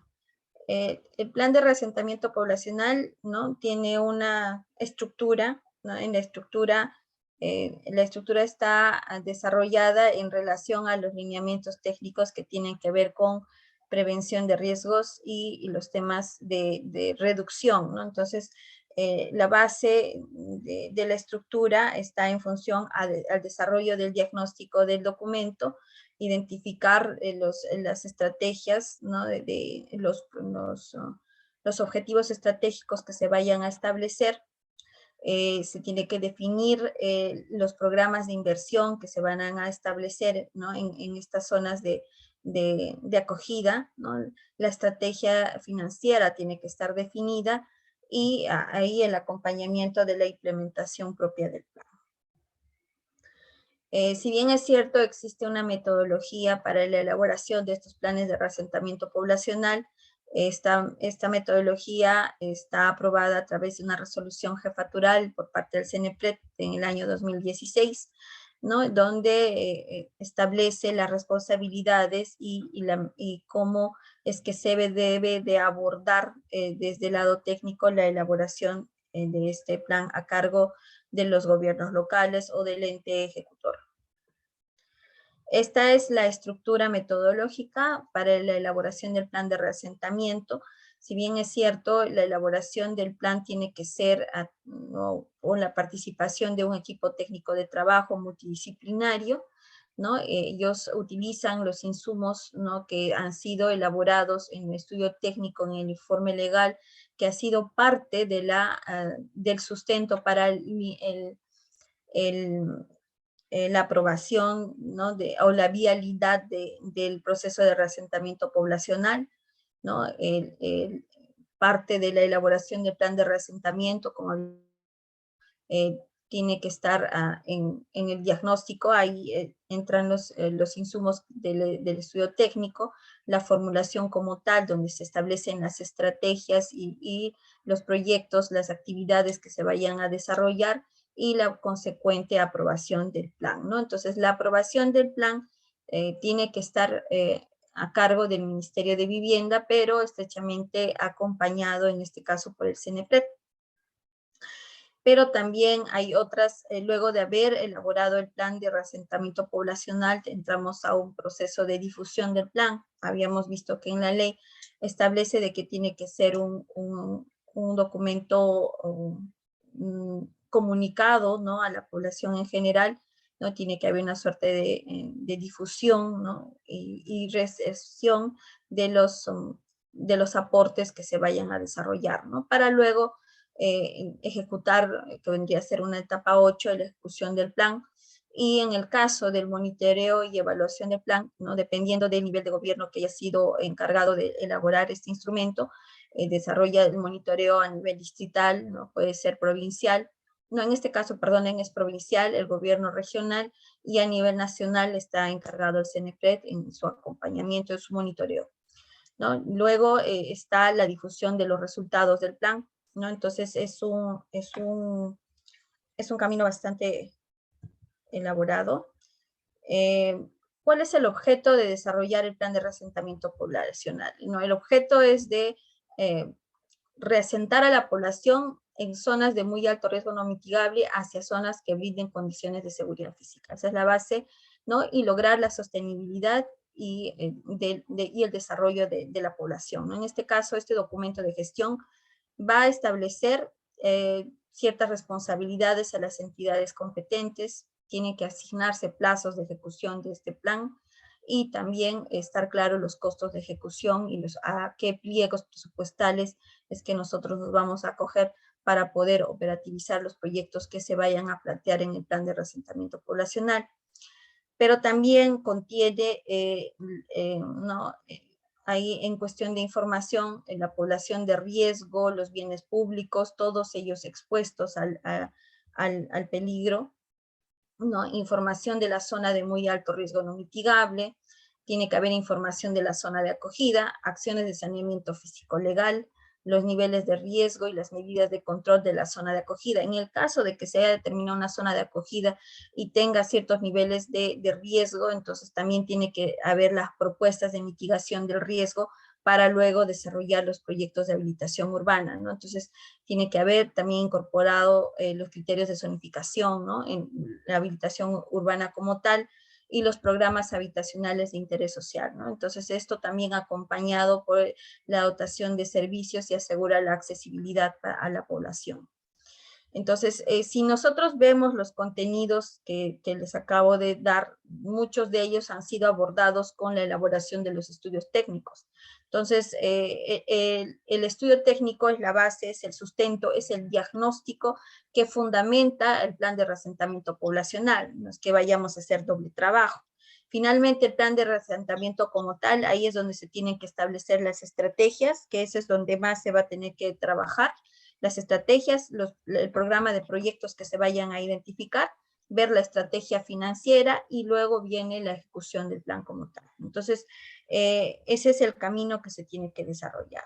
el plan de reasentamiento poblacional, ¿no? Tiene una estructura, ¿no? En la estructura está desarrollada en relación a los lineamientos técnicos que tienen que ver con prevención de riesgos y los temas de reducción, ¿no? Entonces, la base de la estructura está en función al desarrollo del diagnóstico del documento, identificar las estrategias, ¿no? Los objetivos estratégicos que se vayan a establecer. Se tiene que definir los programas de inversión que se van a establecer, ¿no? en estas zonas de acogida, ¿no? La estrategia financiera tiene que estar definida y ahí el acompañamiento de la implementación propia del plan. Si bien es cierto, existe una metodología para la elaboración de estos planes de reasentamiento poblacional, esta metodología está aprobada a través de una resolución jefatural por parte del CENEPRED en el año 2016, ¿no? Donde establece las responsabilidades y cómo es que se debe de abordar desde el lado técnico la elaboración de este plan a cargo de los gobiernos locales o del ente ejecutor. Esta es la estructura metodológica para la elaboración del plan de reasentamiento. Si bien es cierto, la elaboración del plan tiene que ser con la participación de un equipo técnico de trabajo multidisciplinario, ¿no? Ellos utilizan los insumos, ¿no? que han sido elaborados en el estudio técnico, en el informe legal, que ha sido parte de del sustento para la aprobación, ¿no? o la vialidad del proceso de reasentamiento poblacional, ¿no? Parte de la elaboración del plan de reasentamiento, como tiene que estar en el diagnóstico, ahí entran los insumos del estudio técnico, la formulación como tal, donde se establecen las estrategias y los proyectos, las actividades que se vayan a desarrollar, y la consecuente aprobación del plan, ¿no? Entonces, la aprobación del plan tiene que estar a cargo del Ministerio de Vivienda, pero estrechamente acompañado, en este caso, por el CENEPRED. Pero también hay otras, luego de haber elaborado el plan de reasentamiento poblacional, entramos a un proceso de difusión del plan. Habíamos visto que en la ley establece de que tiene que ser un documento comunicado, ¿no? a la población en general, ¿no? Tiene que haber una suerte de difusión, ¿no? y recepción de los aportes que se vayan a desarrollar, ¿no? Para luego ejecutar, que vendría a ser una etapa 8 de la ejecución del plan, y en el caso del monitoreo y evaluación del plan, ¿no? dependiendo del nivel de gobierno que haya sido encargado de elaborar este instrumento, desarrolla el monitoreo a nivel distrital, ¿no? puede ser provincial, no, en este caso, perdonen, es provincial, el gobierno regional, y a nivel nacional está encargado el CENEPRED en su acompañamiento, en su monitoreo, ¿no? Luego está la difusión de los resultados del plan, ¿no? Entonces es un camino bastante elaborado. ¿Cuál es el objeto de desarrollar el plan de reasentamiento poblacional? ¿No? El objeto es de reasentar a la población en zonas de muy alto riesgo no mitigable hacia zonas que brinden condiciones de seguridad física. Esa es la base, ¿no? Y lograr la sostenibilidad y el desarrollo de la población, ¿no? En este caso, este documento de gestión va a establecer ciertas responsabilidades a las entidades competentes, tiene que asignarse plazos de ejecución de este plan, y también estar claro los costos de ejecución y a qué pliegos presupuestales es que nosotros nos vamos a acoger para poder operativizar los proyectos que se vayan a plantear en el plan de reasentamiento poblacional. Pero también contiene, ahí en cuestión de información, en la población de riesgo, los bienes públicos, todos ellos expuestos al peligro, ¿no? Información de la zona de muy alto riesgo no mitigable, tiene que haber información de la zona de acogida, acciones de saneamiento físico-legal, los niveles de riesgo y las medidas de control de la zona de acogida. En el caso de que se haya determinado una zona de acogida y tenga ciertos niveles de riesgo, entonces también tiene que haber las propuestas de mitigación del riesgo para luego desarrollar los proyectos de habilitación urbana, ¿no? Entonces, tiene que haber también incorporado los criterios de zonificación, ¿no? En la habilitación urbana como tal, y los programas habitacionales de interés social, ¿no? Entonces, esto también acompañado por la dotación de servicios y asegura la accesibilidad a la población. Entonces, si nosotros vemos los contenidos que les acabo de dar, muchos de ellos han sido abordados con la elaboración de los estudios técnicos. Entonces, el estudio técnico es la base, es el sustento, es el diagnóstico que fundamenta el plan de reasentamiento poblacional, no es que vayamos a hacer doble trabajo. Finalmente, el plan de reasentamiento como tal, ahí es donde se tienen que establecer las estrategias, que ese es donde más se va a tener que trabajar, las estrategias, el programa de proyectos que se vayan a identificar, ver la estrategia financiera y luego viene la ejecución del plan como tal. Entonces, ese es el camino que se tiene que desarrollar.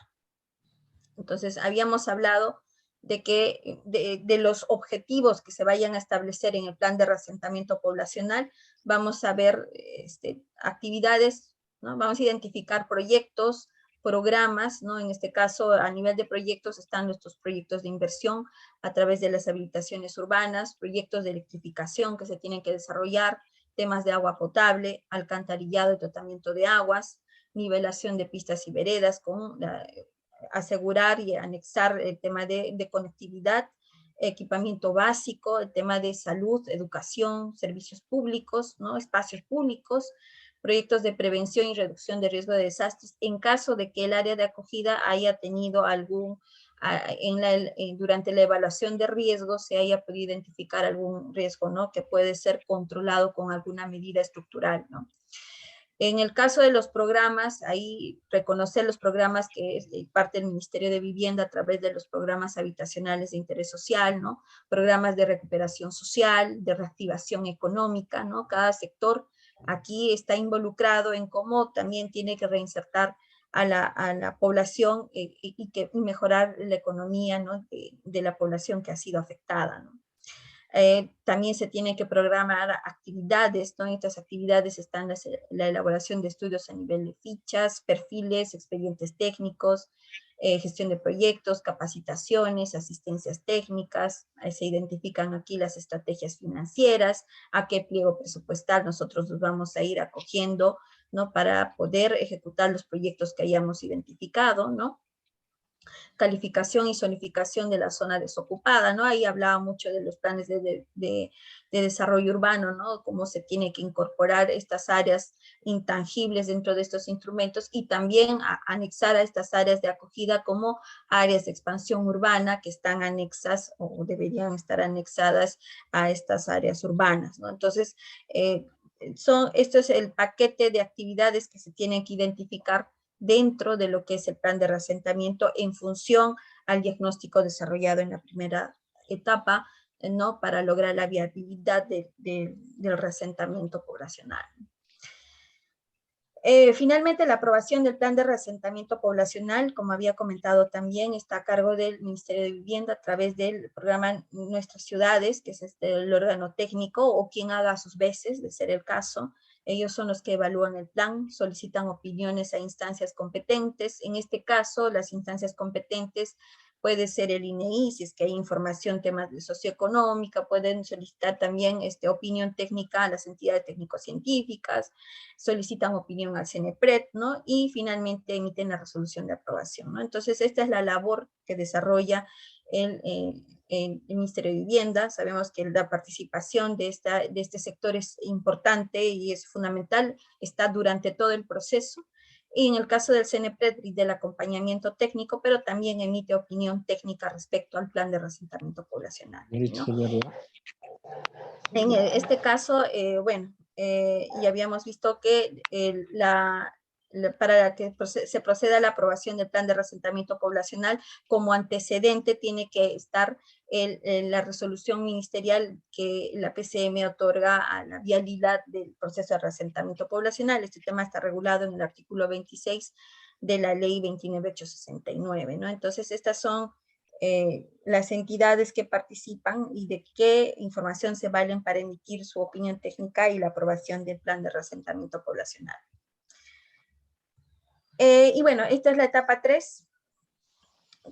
Entonces, habíamos hablado de que de los objetivos que se vayan a establecer en el plan de reasentamiento poblacional, vamos a ver actividades, ¿no? Vamos a identificar proyectos, programas, ¿no? En este caso, a nivel de proyectos están nuestros proyectos de inversión a través de las habilitaciones urbanas, proyectos de electrificación que se tienen que desarrollar, temas de agua potable, alcantarillado y tratamiento de aguas, nivelación de pistas y veredas, con asegurar y anexar el tema de conectividad, equipamiento básico, el tema de salud, educación, servicios públicos, ¿no? Espacios públicos, proyectos de prevención y reducción de riesgo de desastres, en caso de que el área de acogida haya tenido algún, durante la evaluación de riesgos se haya podido identificar algún riesgo, ¿no? Que puede ser controlado con alguna medida estructural, ¿no? En el caso de los programas, ahí reconocer los programas que es parte del Ministerio de Vivienda a través de los programas habitacionales de interés social, ¿no? Programas de recuperación social, de reactivación económica, ¿no? Cada sector aquí está involucrado en cómo también tiene que reinsertar a la población y mejorar la economía, ¿no? de la población que ha sido afectada, ¿no? También se tienen que programar actividades, ¿no? Estas actividades están la elaboración de estudios a nivel de fichas, perfiles, expedientes técnicos, gestión de proyectos, capacitaciones, asistencias técnicas, se identifican aquí las estrategias financieras, a qué pliego presupuestal nosotros nos vamos a ir acogiendo, ¿no? Para poder ejecutar los proyectos que hayamos identificado, ¿no? Calificación y zonificación de la zona desocupada, ¿no? Ahí hablaba mucho de los planes de desarrollo urbano, ¿no? Cómo se tiene que incorporar estas áreas intangibles dentro de estos instrumentos y también anexar a estas áreas de acogida como áreas de expansión urbana que están anexas o deberían estar anexadas a estas áreas urbanas, ¿no? Entonces, esto es el paquete de actividades que se tienen que identificar dentro de lo que es el plan de reasentamiento en función al diagnóstico desarrollado en la primera etapa, ¿no? Para lograr la viabilidad del reasentamiento poblacional. Finalmente, la aprobación del plan de reasentamiento poblacional, como había comentado también, está a cargo del Ministerio de Vivienda a través del programa Nuestras Ciudades, que es el órgano técnico, o quien haga a sus veces, de ser el caso. Ellos son los que evalúan el plan, solicitan opiniones a instancias competentes. En este caso, las instancias competentes puede ser el INEI, si es que hay información, temas de socioeconómica, pueden solicitar también opinión técnica a las entidades técnico-científicas, solicitan opinión al CENEPRED, ¿no? Y finalmente emiten la resolución de aprobación, ¿no? Entonces, esta es la labor que desarrolla el Ministerio de Vivienda. Sabemos que la participación de este sector es importante y es fundamental, está durante todo el proceso, y en el caso del CENEPRED y del acompañamiento técnico, pero también emite opinión técnica respecto al plan de reasentamiento poblacional, ¿no? En este caso, bueno, ya habíamos visto que para que se proceda a la aprobación del plan de reasentamiento poblacional, como antecedente tiene que estar la resolución ministerial que la PCM otorga a la vialidad del proceso de reasentamiento poblacional. Este tema está regulado en el artículo 26 de la ley 29869, ¿no? Entonces, estas son las entidades que participan y de qué información se valen para emitir su opinión técnica y la aprobación del plan de reasentamiento poblacional. Y bueno, esta es la etapa 3.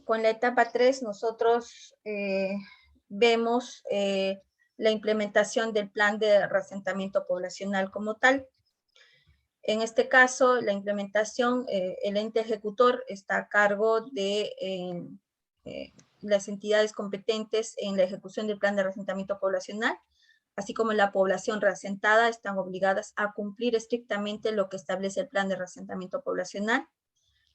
Con la etapa 3 nosotros vemos la implementación del plan de reasentamiento poblacional como tal. En este caso, la implementación, el ente ejecutor está a cargo de las entidades competentes en la ejecución del plan de reasentamiento poblacional, así como la población reasentada, están obligadas a cumplir estrictamente lo que establece el plan de reasentamiento poblacional.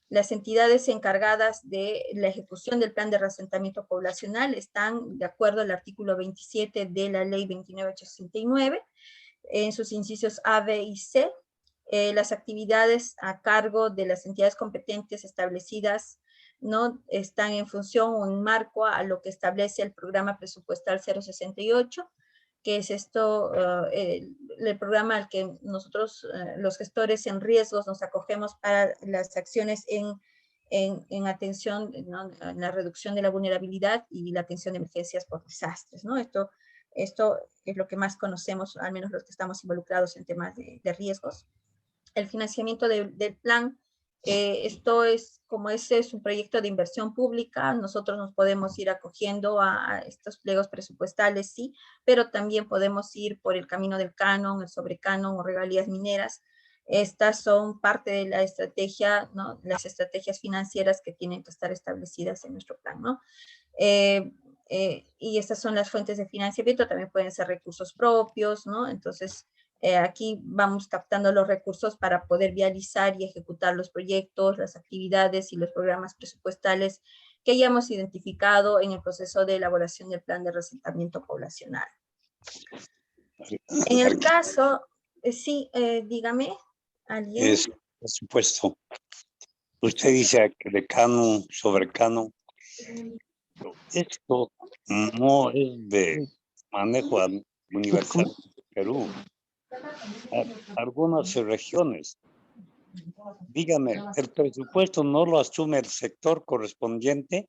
Las entidades encargadas de la ejecución del plan de reasentamiento poblacional están de acuerdo al artículo 27 de la ley 29869, en sus incisos A, B y C. Las actividades a cargo de las entidades competentes establecidas no están en función o en marco a lo que establece el programa presupuestal 068, que es el programa al que nosotros, los gestores en riesgos, nos acogemos para las acciones en atención, ¿no?, en la reducción de la vulnerabilidad y la atención de emergencias por desastres, ¿no? Esto es lo que más conocemos, al menos los que estamos involucrados en temas de riesgos. El financiamiento del plan, esto es, como ese es un proyecto de inversión pública, nosotros nos podemos ir acogiendo a estos pliegos presupuestales, sí, pero también podemos ir por el camino del canon, el sobrecanon o regalías mineras. Estas son parte de la estrategia, ¿no?, las estrategias financieras que tienen que estar establecidas en nuestro plan, ¿no? Y estas son las fuentes de financiamiento, también pueden ser recursos propios, ¿no? Entonces, aquí vamos captando los recursos para poder vializar y ejecutar los proyectos, las actividades y los programas presupuestales que hayamos identificado en el proceso de elaboración del plan de reasentamiento poblacional. En el caso, sí, dígame, ¿alguien? Es, por supuesto. Usted dice que decano, sobrecano. Esto no es de manejo universal de Perú. Algunas regiones. Dígame, ¿el presupuesto no lo asume el sector correspondiente?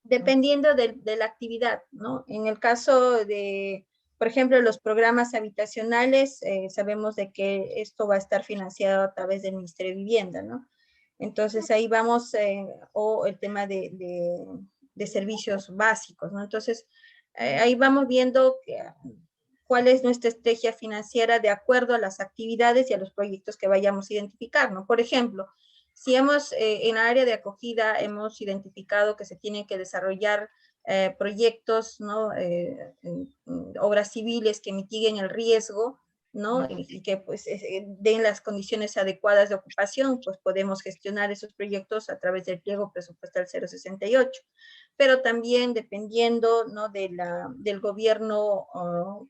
Dependiendo de la actividad, ¿no? En el caso de, por ejemplo, los programas habitacionales, sabemos de que esto va a estar financiado a través del Ministerio de Vivienda, ¿no? Entonces ahí vamos, o el tema de servicios básicos, ¿no? Entonces ahí vamos viendo cuál es nuestra estrategia financiera de acuerdo a las actividades y a los proyectos que vayamos a identificar, ¿no? Por ejemplo, si hemos, en la área de acogida, hemos identificado que se tienen que desarrollar proyectos, ¿no?, obras civiles que mitiguen el riesgo, ¿no?, y que pues den las condiciones adecuadas de ocupación, pues podemos gestionar esos proyectos a través del pliego presupuestal 068. Pero también dependiendo, ¿no?, del gobierno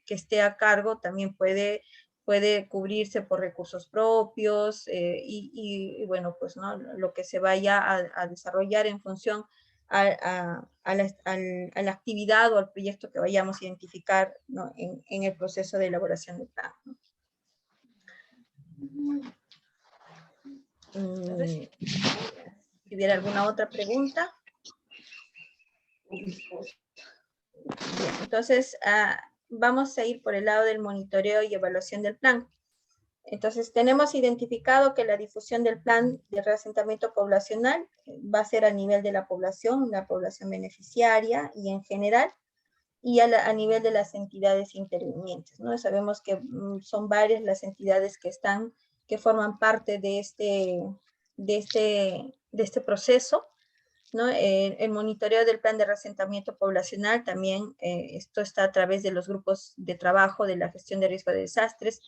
que esté a cargo, también puede cubrirse por recursos propios y bueno, pues, ¿no?, lo que se vaya a desarrollar en función a la actividad o al proyecto que vayamos a identificar, ¿no? en el proceso de elaboración del plan, ¿no? Si hubiera alguna otra pregunta. Bien, entonces, vamos a ir por el lado del monitoreo y evaluación del plan. Entonces, tenemos identificado que la difusión del plan de reasentamiento poblacional va a ser a nivel de la población beneficiaria y en general, y a nivel de las entidades intervinientes, ¿no? Sabemos que son varias las entidades que forman parte de este proceso, ¿no? El monitoreo del plan de reasentamiento poblacional también, esto está a través de los grupos de trabajo de la gestión de riesgo de desastres,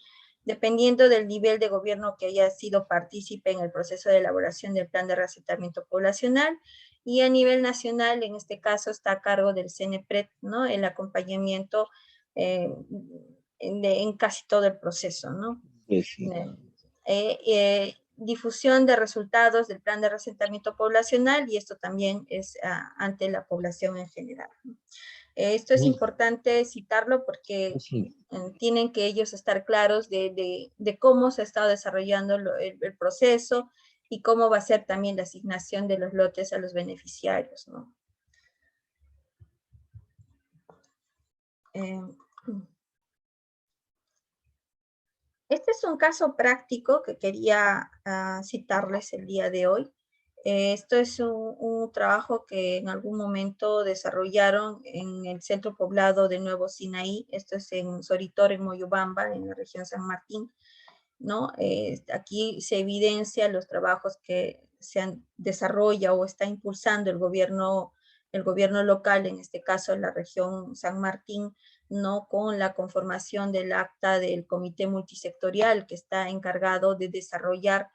dependiendo del nivel de gobierno que haya sido partícipe en el proceso de elaboración del plan de reasentamiento poblacional, y a nivel nacional, en este caso, está a cargo del CNPRED, ¿no? El acompañamiento en casi todo el proceso, ¿no? Sí. Difusión de resultados del plan de reasentamiento poblacional, y esto también es ante la población en general. Esto es importante citarlo porque tienen que ellos estar claros de cómo se ha estado desarrollando el proceso y cómo va a ser también la asignación de los lotes a los beneficiarios, ¿no? Este es un caso práctico que quería citarles el día de hoy. Esto es un trabajo que en algún momento desarrollaron en el centro poblado de Nuevo Sinaí. Esto es en Soritor, en Moyobamba, en la región San Martín, ¿no? Aquí se evidencia los trabajos que se desarrolla o está impulsando el gobierno local, en este caso en la región San Martín, ¿no? Con la conformación del acta del comité multisectorial que está encargado de desarrollar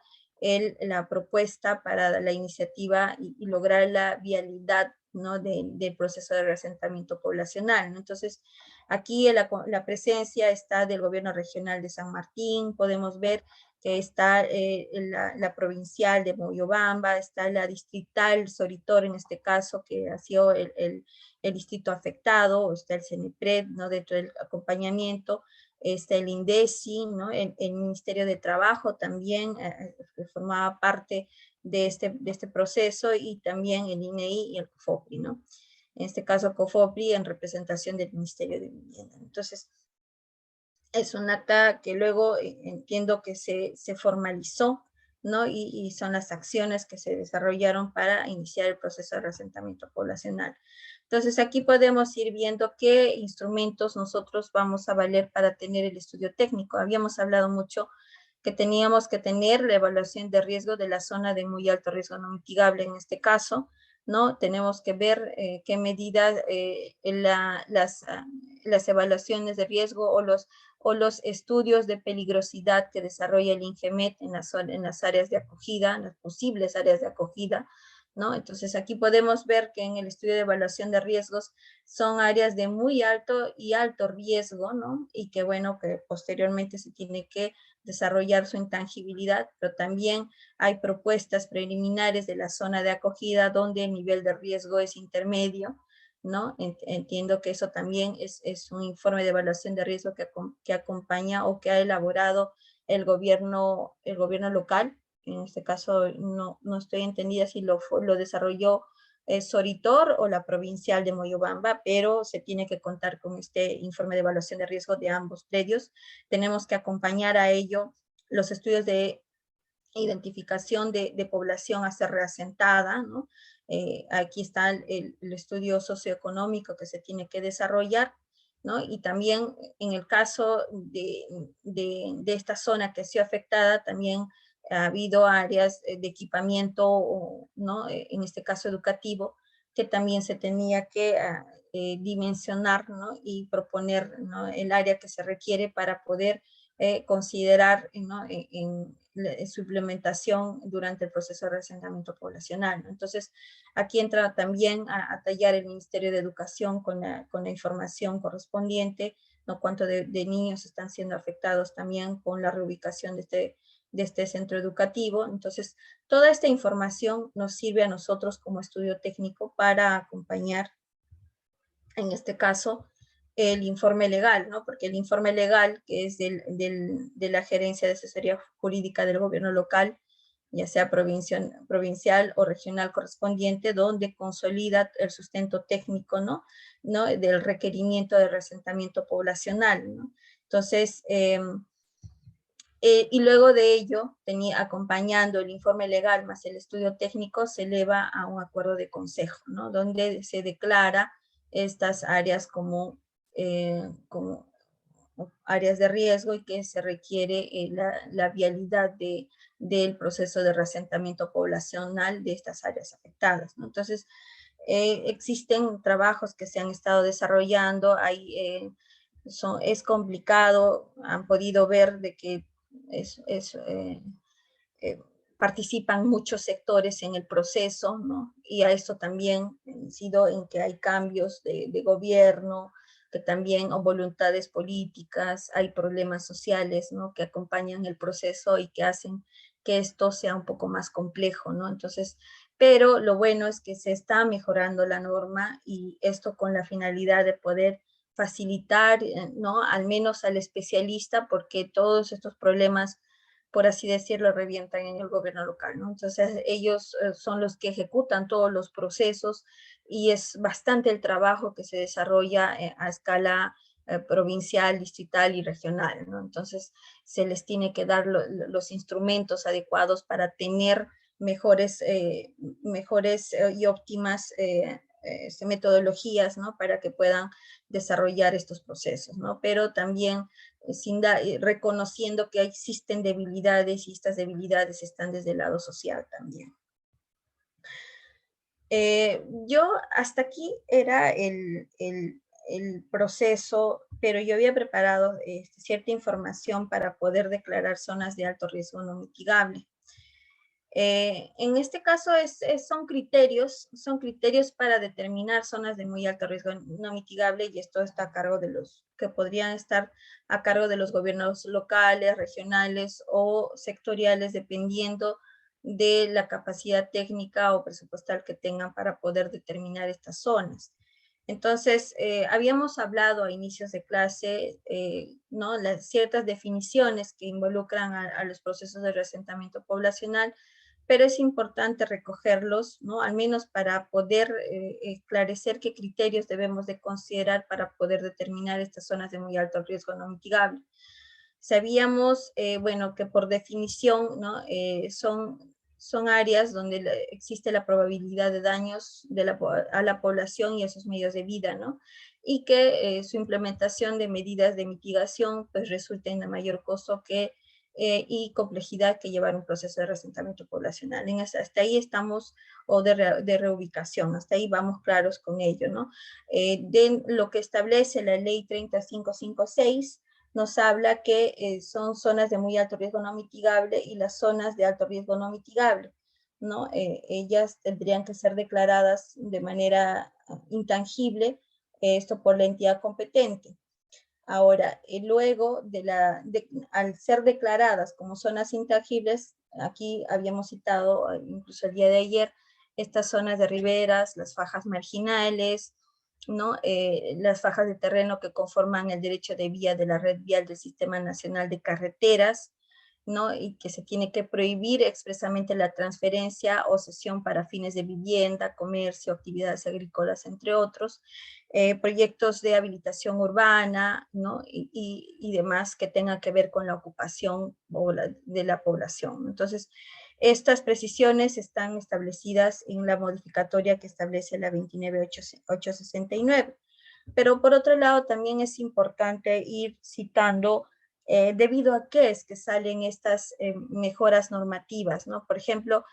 la propuesta para la iniciativa y lograr la vialidad, ¿no? del proceso de reasentamiento poblacional, ¿no? Entonces, aquí la presencia está del gobierno regional de San Martín, podemos ver que está la provincial de Moyobamba, está la distrital Soritor en este caso, que ha sido el distrito afectado, está el CNPRED, ¿no? Dentro del acompañamiento, está el INDECI, ¿no? El Ministerio de Trabajo también que formaba parte de este proceso, y también el INEI y el COFOPRI, ¿no? En este caso COFOPRI en representación del Ministerio de Vivienda. Entonces, es un acta que luego entiendo que se formalizó, ¿no? Y son las acciones que se desarrollaron para iniciar el proceso de reasentamiento poblacional. Entonces, aquí podemos ir viendo qué instrumentos nosotros vamos a valer para tener el estudio técnico. Habíamos hablado mucho que teníamos que tener la evaluación de riesgo de la zona de muy alto riesgo no mitigable en este caso, ¿no? Tenemos que ver qué medidas las evaluaciones de riesgo o los estudios de peligrosidad que desarrolla el INGEMET en las áreas de acogida, en las posibles áreas de acogida, ¿no? Entonces aquí podemos ver que en el estudio de evaluación de riesgos son áreas de muy alto y alto riesgo, ¿no? Y que bueno, que posteriormente se tiene que desarrollar su intangibilidad, pero también hay propuestas preliminares de la zona de acogida donde el nivel de riesgo es intermedio, ¿no? Entiendo que eso también es un informe de evaluación de riesgo que acompaña o que ha elaborado el gobierno local. En este caso no estoy entendida si lo desarrolló Soritor o la provincial de Moyobamba, pero se tiene que contar con este informe de evaluación de riesgo de ambos predios. Tenemos que acompañar a ello los estudios de identificación de población a ser reasentada, ¿no? Aquí está el estudio socioeconómico que se tiene que desarrollar, ¿no? Y también en el caso de esta zona que ha sido afectada, también ha habido áreas de equipamiento, ¿no? En este caso educativo, que también se tenía que dimensionar, ¿no? Y proponer, ¿no? El área que se requiere para poder considerar, ¿no? en su implementación durante el proceso de reasentamiento poblacional, ¿no? Entonces, aquí entra también a tallar el Ministerio de Educación con la información correspondiente, ¿no? Cuánto de niños están siendo afectados también con la reubicación de este centro educativo. Entonces, toda esta información nos sirve a nosotros como estudio técnico para acompañar, en este caso, el informe legal, ¿no? Porque el informe legal, que es de la Gerencia de Asesoría Jurídica del Gobierno local, ya sea provincial o regional correspondiente, donde consolida el sustento técnico, ¿no? Del requerimiento de reasentamiento poblacional, ¿no? Entonces, y luego de ello, acompañando el informe legal más el estudio técnico, se eleva a un acuerdo de consejo, ¿no? Donde se declara estas áreas como áreas de riesgo y que se requiere la vialidad del proceso de reasentamiento poblacional de estas áreas afectadas, ¿no? Entonces, existen trabajos que se han estado desarrollando, es complicado, han podido ver de que participan muchos sectores en el proceso, ¿no? Y a esto también incido en que hay cambios de gobierno, que también o voluntades políticas, hay problemas sociales, ¿no? Que acompañan el proceso y que hacen que esto sea un poco más complejo, ¿no? Entonces, pero lo bueno es que se está mejorando la norma y esto con la finalidad de poder facilitar, ¿no? Al menos al especialista, porque todos estos problemas, por así decirlo, revientan en el gobierno local, ¿no? Entonces ellos son los que ejecutan todos los procesos y es bastante el trabajo que se desarrolla a escala provincial, distrital y regional, ¿no? Entonces se les tiene que dar los instrumentos adecuados para tener mejores y óptimas metodologías, ¿no? Para que puedan desarrollar estos procesos, ¿no? Pero también reconociendo que existen debilidades y estas debilidades están desde el lado social también. Yo hasta aquí era el proceso, pero yo había preparado cierta información para poder declarar zonas de alto riesgo no mitigable. En este caso son criterios para determinar zonas de muy alto riesgo no mitigable y esto está a cargo de que podrían estar a cargo de los gobiernos locales, regionales o sectoriales, dependiendo de la capacidad técnica o presupuestal que tengan para poder determinar estas zonas. Entonces, habíamos hablado a inicios de clase, ¿no? Ciertas definiciones que involucran a los procesos de reasentamiento poblacional, pero es importante recogerlos, ¿no? Al menos para poder esclarecer qué criterios debemos de considerar para poder determinar estas zonas de muy alto riesgo no mitigable. Sabíamos, bueno, que por definición, ¿no? Son áreas donde existe la probabilidad de daños a la población y a sus medios de vida, ¿no? Y que su implementación de medidas de mitigación pues resulta en mayor costo y complejidad que llevar un proceso de reasentamiento poblacional. Hasta ahí estamos, o de reubicación, hasta ahí vamos claros con ello, ¿no? De lo que establece la ley 3556, nos habla que son zonas de muy alto riesgo no mitigable y las zonas de alto riesgo no mitigable, ¿no? Ellas tendrían que ser declaradas de manera intangible, esto por la entidad competente. Ahora, luego al ser declaradas como zonas intangibles, aquí habíamos citado incluso el día de ayer, estas zonas de riberas, las fajas marginales, ¿no? Las fajas de terreno que conforman el derecho de vía de la red vial del Sistema Nacional de Carreteras, ¿no? Y que se tiene que prohibir expresamente la transferencia o cesión para fines de vivienda, comercio, actividades agrícolas, entre otros, proyectos de habilitación urbana, ¿no? Y demás que tengan que ver con la ocupación de la población. Entonces, estas precisiones están establecidas en la modificatoria que establece la 29869. Pero por otro lado, también es importante ir citando debido a qué es que salen estas mejoras normativas, ¿no? Por ejemplo,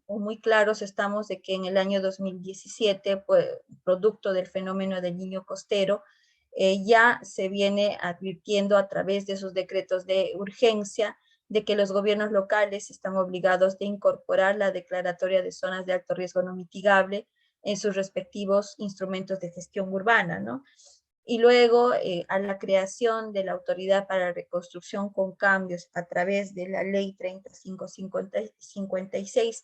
muy claros estamos de que en el año 2017, pues, producto del fenómeno del Niño Costero, ya se viene advirtiendo a través de esos decretos de urgencia de que los gobiernos locales están obligados de incorporar la declaratoria de zonas de alto riesgo no mitigable en sus respectivos instrumentos de gestión urbana, ¿no? Y luego a la creación de la Autoridad para la Reconstrucción con Cambios a través de la Ley 3556,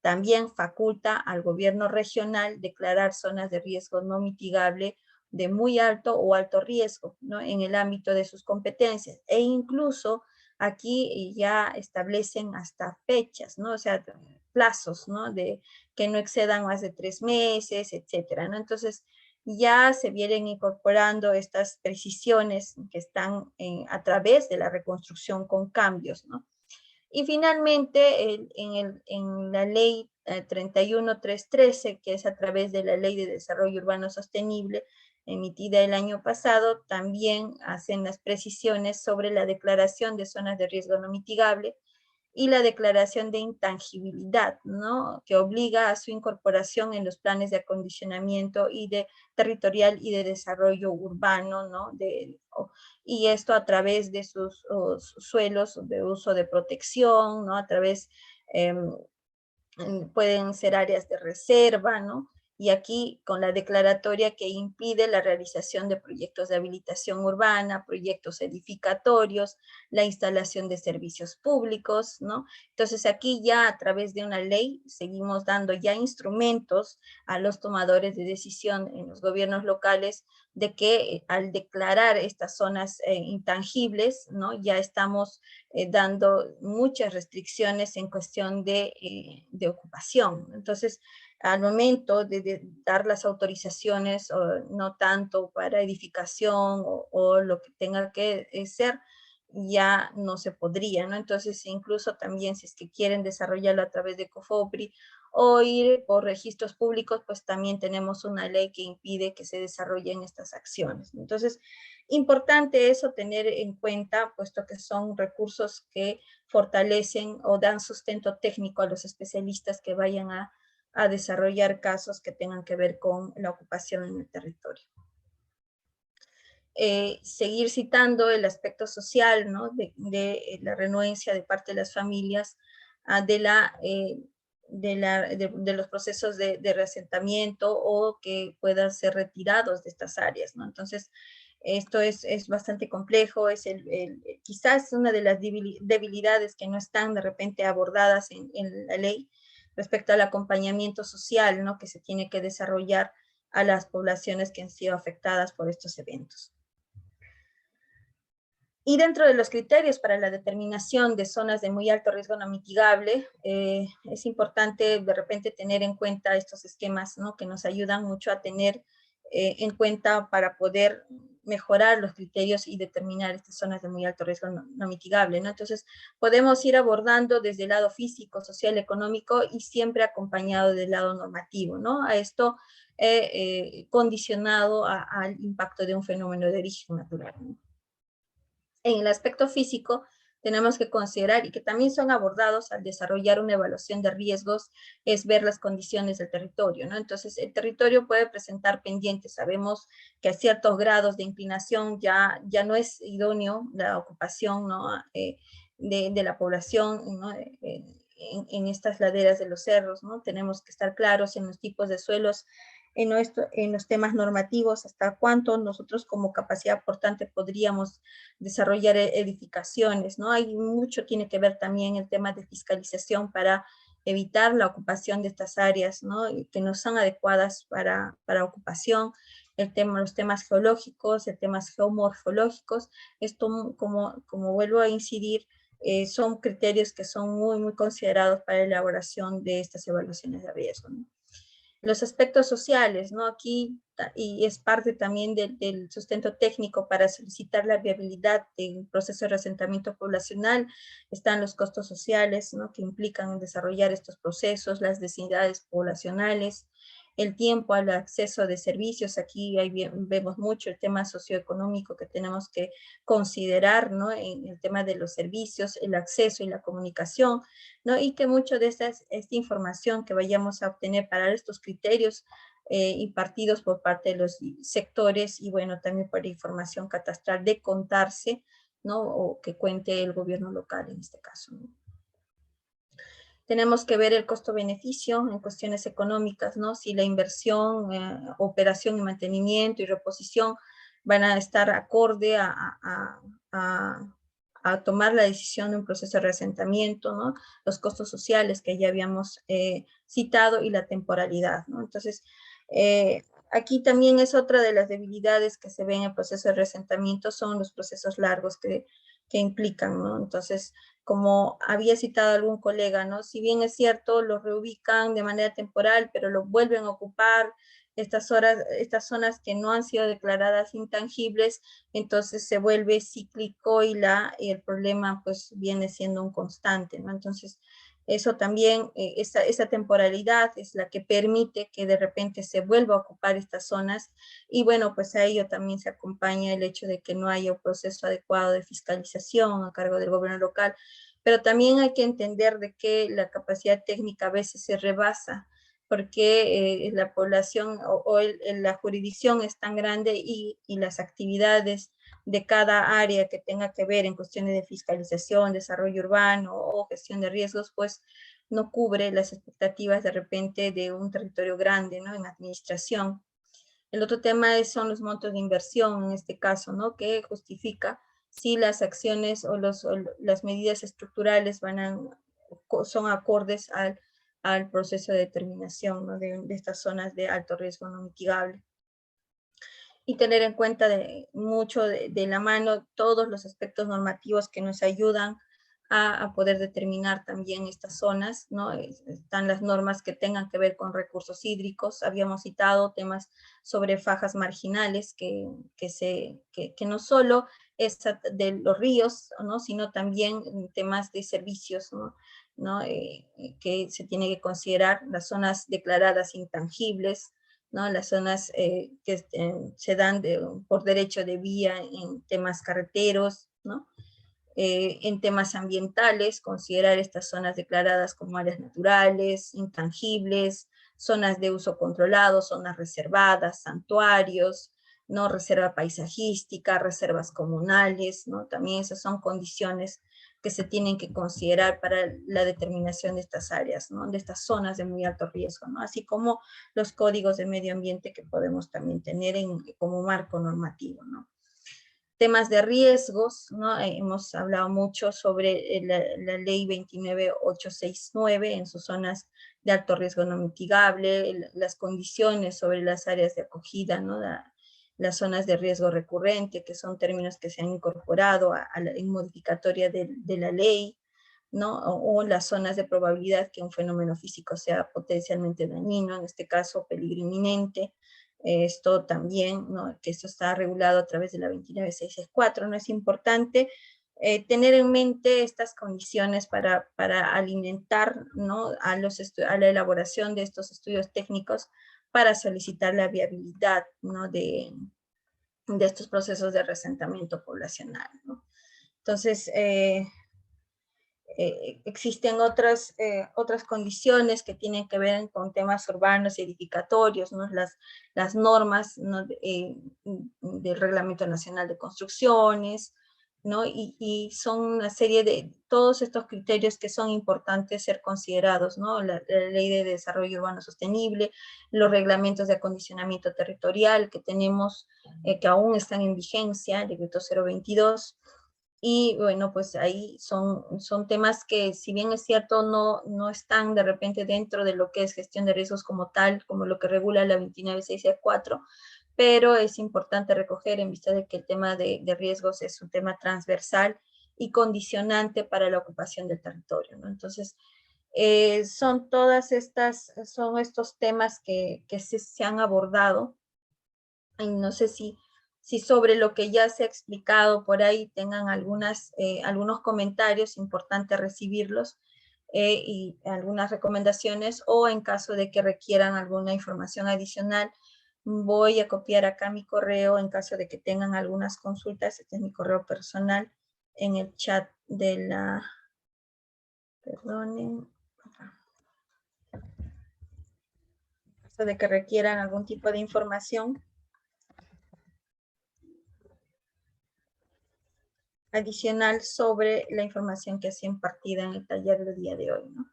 también faculta al gobierno regional declarar zonas de riesgo no mitigable de muy alto o alto riesgo, ¿no? En el ámbito de sus competencias. E incluso aquí ya establecen hasta fechas, ¿no? O sea, plazos, ¿no? De que no excedan más de 3 meses, etcétera, ¿no? Entonces, ya se vienen incorporando estas precisiones que están a través de la reconstrucción con cambios, ¿no? Y finalmente, en la ley 31313, que es a través de la Ley de Desarrollo Urbano Sostenible, emitida el año pasado, también hacen las precisiones sobre la declaración de zonas de riesgo no mitigable y la declaración de intangibilidad, ¿no? Que obliga a su incorporación en los planes de acondicionamiento y de territorial y de desarrollo urbano, ¿no? Y esto a través de sus suelos de uso de protección, ¿no? A través, pueden ser áreas de reserva, ¿no? Y aquí con la declaratoria que impide la realización de proyectos de habilitación urbana, proyectos edificatorios, la instalación de servicios públicos, ¿no? Entonces aquí ya a través de una ley seguimos dando ya instrumentos a los tomadores de decisión en los gobiernos locales de que al declarar estas zonas intangibles, ¿no? Ya estamos dando muchas restricciones en cuestión de ocupación. Entonces, al momento de dar las autorizaciones, no tanto para edificación o lo que tenga que ser, ya no se podría, ¿no? Entonces, incluso también si es que quieren desarrollarlo a través de COFOPRI o ir por registros públicos, pues también tenemos una ley que impide que se desarrollen estas acciones. Entonces, importante eso tener en cuenta, puesto que son recursos que fortalecen o dan sustento técnico a los especialistas que vayan a desarrollar casos que tengan que ver con la ocupación en el territorio. Seguir citando el aspecto social, ¿no? de la renuencia de parte de las familias de los procesos de reasentamiento o que puedan ser retirados de estas áreas, ¿no? Entonces, esto es bastante complejo, quizás una de las debilidades que no están de repente abordadas en la ley respecto al acompañamiento social, ¿no? Que se tiene que desarrollar a las poblaciones que han sido afectadas por estos eventos. Y dentro de los criterios para la determinación de zonas de muy alto riesgo no mitigable, es importante de repente tener en cuenta estos esquemas, ¿no? Que nos ayudan mucho a tener en cuenta para poder mejorar los criterios y determinar estas zonas de muy alto riesgo no mitigable, ¿no? Entonces, podemos ir abordando desde el lado físico, social, económico y siempre acompañado del lado normativo, ¿no? A esto condicionado al impacto de un fenómeno de origen natural, ¿no? En el aspecto físico, tenemos que considerar, y que también son abordados al desarrollar una evaluación de riesgos, es ver las condiciones del territorio, ¿no? Entonces, el territorio puede presentar pendientes. Sabemos que a ciertos grados de inclinación ya no es idóneo la ocupación, ¿no? De la población, ¿no? En estas laderas de los cerros, ¿no? Tenemos que estar claros en los tipos de suelos, en los temas normativos, hasta cuánto nosotros como capacidad portante podríamos desarrollar edificaciones, ¿no? Hay mucho, tiene que ver también el tema de fiscalización para evitar la ocupación de estas áreas, ¿no? Que no son adecuadas para ocupación, los temas geológicos, los temas geomorfológicos. Esto, como vuelvo a incidir, son criterios que son muy considerados para la elaboración de estas evaluaciones de riesgo, ¿no? Los aspectos sociales, ¿no? Aquí, y es parte también del sustento técnico para solicitar la viabilidad del proceso de reasentamiento poblacional, están los costos sociales, ¿no? Que implican desarrollar estos procesos, las densidades poblacionales, el tiempo al acceso de servicios. Aquí vemos mucho el tema socioeconómico que tenemos que considerar, ¿no? En el tema de los servicios, el acceso y la comunicación, ¿no? Y que mucho de esta información que vayamos a obtener para estos criterios impartidos por parte de los sectores, y bueno, también por información catastral de contarse, ¿no? O que cuente el gobierno local en este caso, ¿no? Tenemos que ver el costo-beneficio en cuestiones económicas, ¿no? Si la inversión, operación y mantenimiento y reposición van a estar acorde a tomar la decisión de un proceso de reasentamiento, ¿no? Los costos sociales que ya habíamos citado y la temporalidad, ¿no? Entonces, aquí también es otra de las debilidades que se ven en el proceso de reasentamiento, son los procesos largos que implican, ¿no? Entonces, como había citado algún colega, ¿no? Si bien es cierto, lo reubican de manera temporal, pero lo vuelven a ocupar, estas zonas que no han sido declaradas intangibles, entonces se vuelve cíclico y el problema pues viene siendo un constante, ¿no? Entonces, eso también, esa temporalidad es la que permite que de repente se vuelva a ocupar estas zonas, y bueno, pues a ello también se acompaña el hecho de que no haya un proceso adecuado de fiscalización a cargo del gobierno local, pero también hay que entender de que la capacidad técnica a veces se rebasa, porque la población la jurisdicción es tan grande y las actividades de cada área que tenga que ver en cuestiones de fiscalización, desarrollo urbano o gestión de riesgos, pues no cubre las expectativas de repente de un territorio grande, ¿no? En administración. El otro tema son los montos de inversión, en este caso, ¿no? Que justifica si las acciones o las medidas estructurales son acordes al proceso de determinación, ¿no? de estas zonas de alto riesgo no mitigable. Y tener en cuenta mucho de la mano todos los aspectos normativos que nos ayudan a poder determinar también estas zonas, ¿no? Están las normas que tengan que ver con recursos hídricos, habíamos citado temas sobre fajas marginales, que no solo es de los ríos, ¿no? Sino también temas de servicios, ¿no? Que se tiene que considerar las zonas declaradas intangibles, ¿no? Las zonas que se dan por derecho de vía en temas carreteros, ¿no? En temas ambientales, considerar estas zonas declaradas como áreas naturales, intangibles, zonas de uso controlado, zonas reservadas, santuarios, ¿no? Reserva paisajística, reservas comunales, ¿no? También esas son condiciones que se tienen que considerar para la determinación de estas áreas, ¿no? De estas zonas de muy alto riesgo, ¿no? Así como los códigos de medio ambiente que podemos también tener como marco normativo, ¿no? Temas de riesgos, ¿no? Hemos hablado mucho sobre la ley 29869 en sus zonas de alto riesgo no mitigable, las condiciones sobre las áreas de acogida, ¿no? Las zonas de riesgo recurrente, que son términos que se han incorporado en modificatoria de la ley, ¿no? O las zonas de probabilidad que un fenómeno físico sea potencialmente dañino, en este caso peligro inminente. Esto también, ¿no? Que esto está regulado a través de la 29664, ¿no? Es importante tener en mente estas condiciones para alimentar, ¿no? a la elaboración de estos estudios técnicos para solicitar la viabilidad, ¿no? de estos procesos de reasentamiento poblacional, ¿no? Entonces, existen otras condiciones que tienen que ver con temas urbanos y edificatorios, ¿no? Las normas, ¿no? Del Reglamento Nacional de Construcciones, ¿no? Y son una serie de todos estos criterios que son importantes ser considerados, ¿no? La Ley de Desarrollo Urbano Sostenible, los reglamentos de acondicionamiento territorial que tenemos, que aún están en vigencia, el decreto 022, y bueno, pues ahí son temas que, si bien es cierto, no están de repente dentro de lo que es gestión de riesgos como tal, como lo que regula la 29664, pero es importante recoger en vista de que el tema de riesgos es un tema transversal y condicionante para la ocupación del territorio, ¿no? Entonces, son estos temas que se han abordado, y no sé si sobre lo que ya se ha explicado por ahí tengan algunos comentarios, importante recibirlos, y algunas recomendaciones, o en caso de que requieran alguna información adicional, voy a copiar acá mi correo en caso de que tengan algunas consultas. Este es mi correo personal en el chat de la, perdonen, en caso de que requieran algún tipo de información adicional sobre la información que ha sido impartida en el taller del día de hoy, ¿no?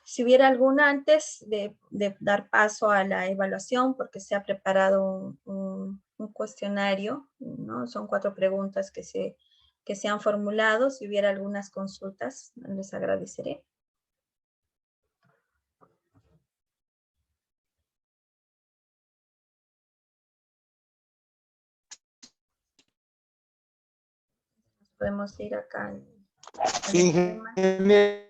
Si hubiera alguna antes de dar paso a la evaluación, porque se ha preparado un cuestionario, ¿no? Son 4 preguntas que se han formulado. Si hubiera algunas consultas, les agradeceré. Podemos ir acá. Sí, ingeniero,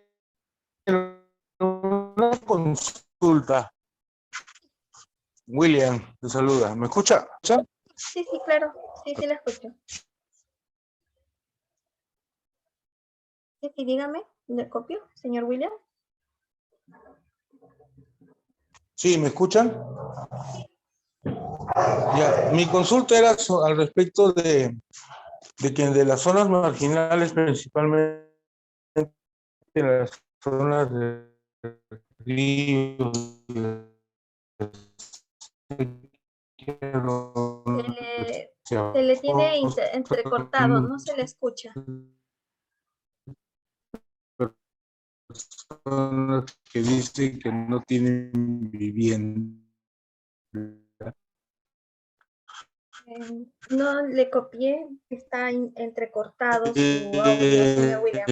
una consulta. William, te saluda. ¿Me escucha? Sí, claro. Sí, la escucho. Sí, dígame. ¿Le copio, señor William? Sí, ¿me escuchan? Ya, mi consulta era al respecto de que de las zonas marginales, principalmente las zonas de ríos, Se le tiene entrecortado, no se le escucha. Personas que dicen que no tienen vivienda. No le copié, está entrecortado su audio, señor William.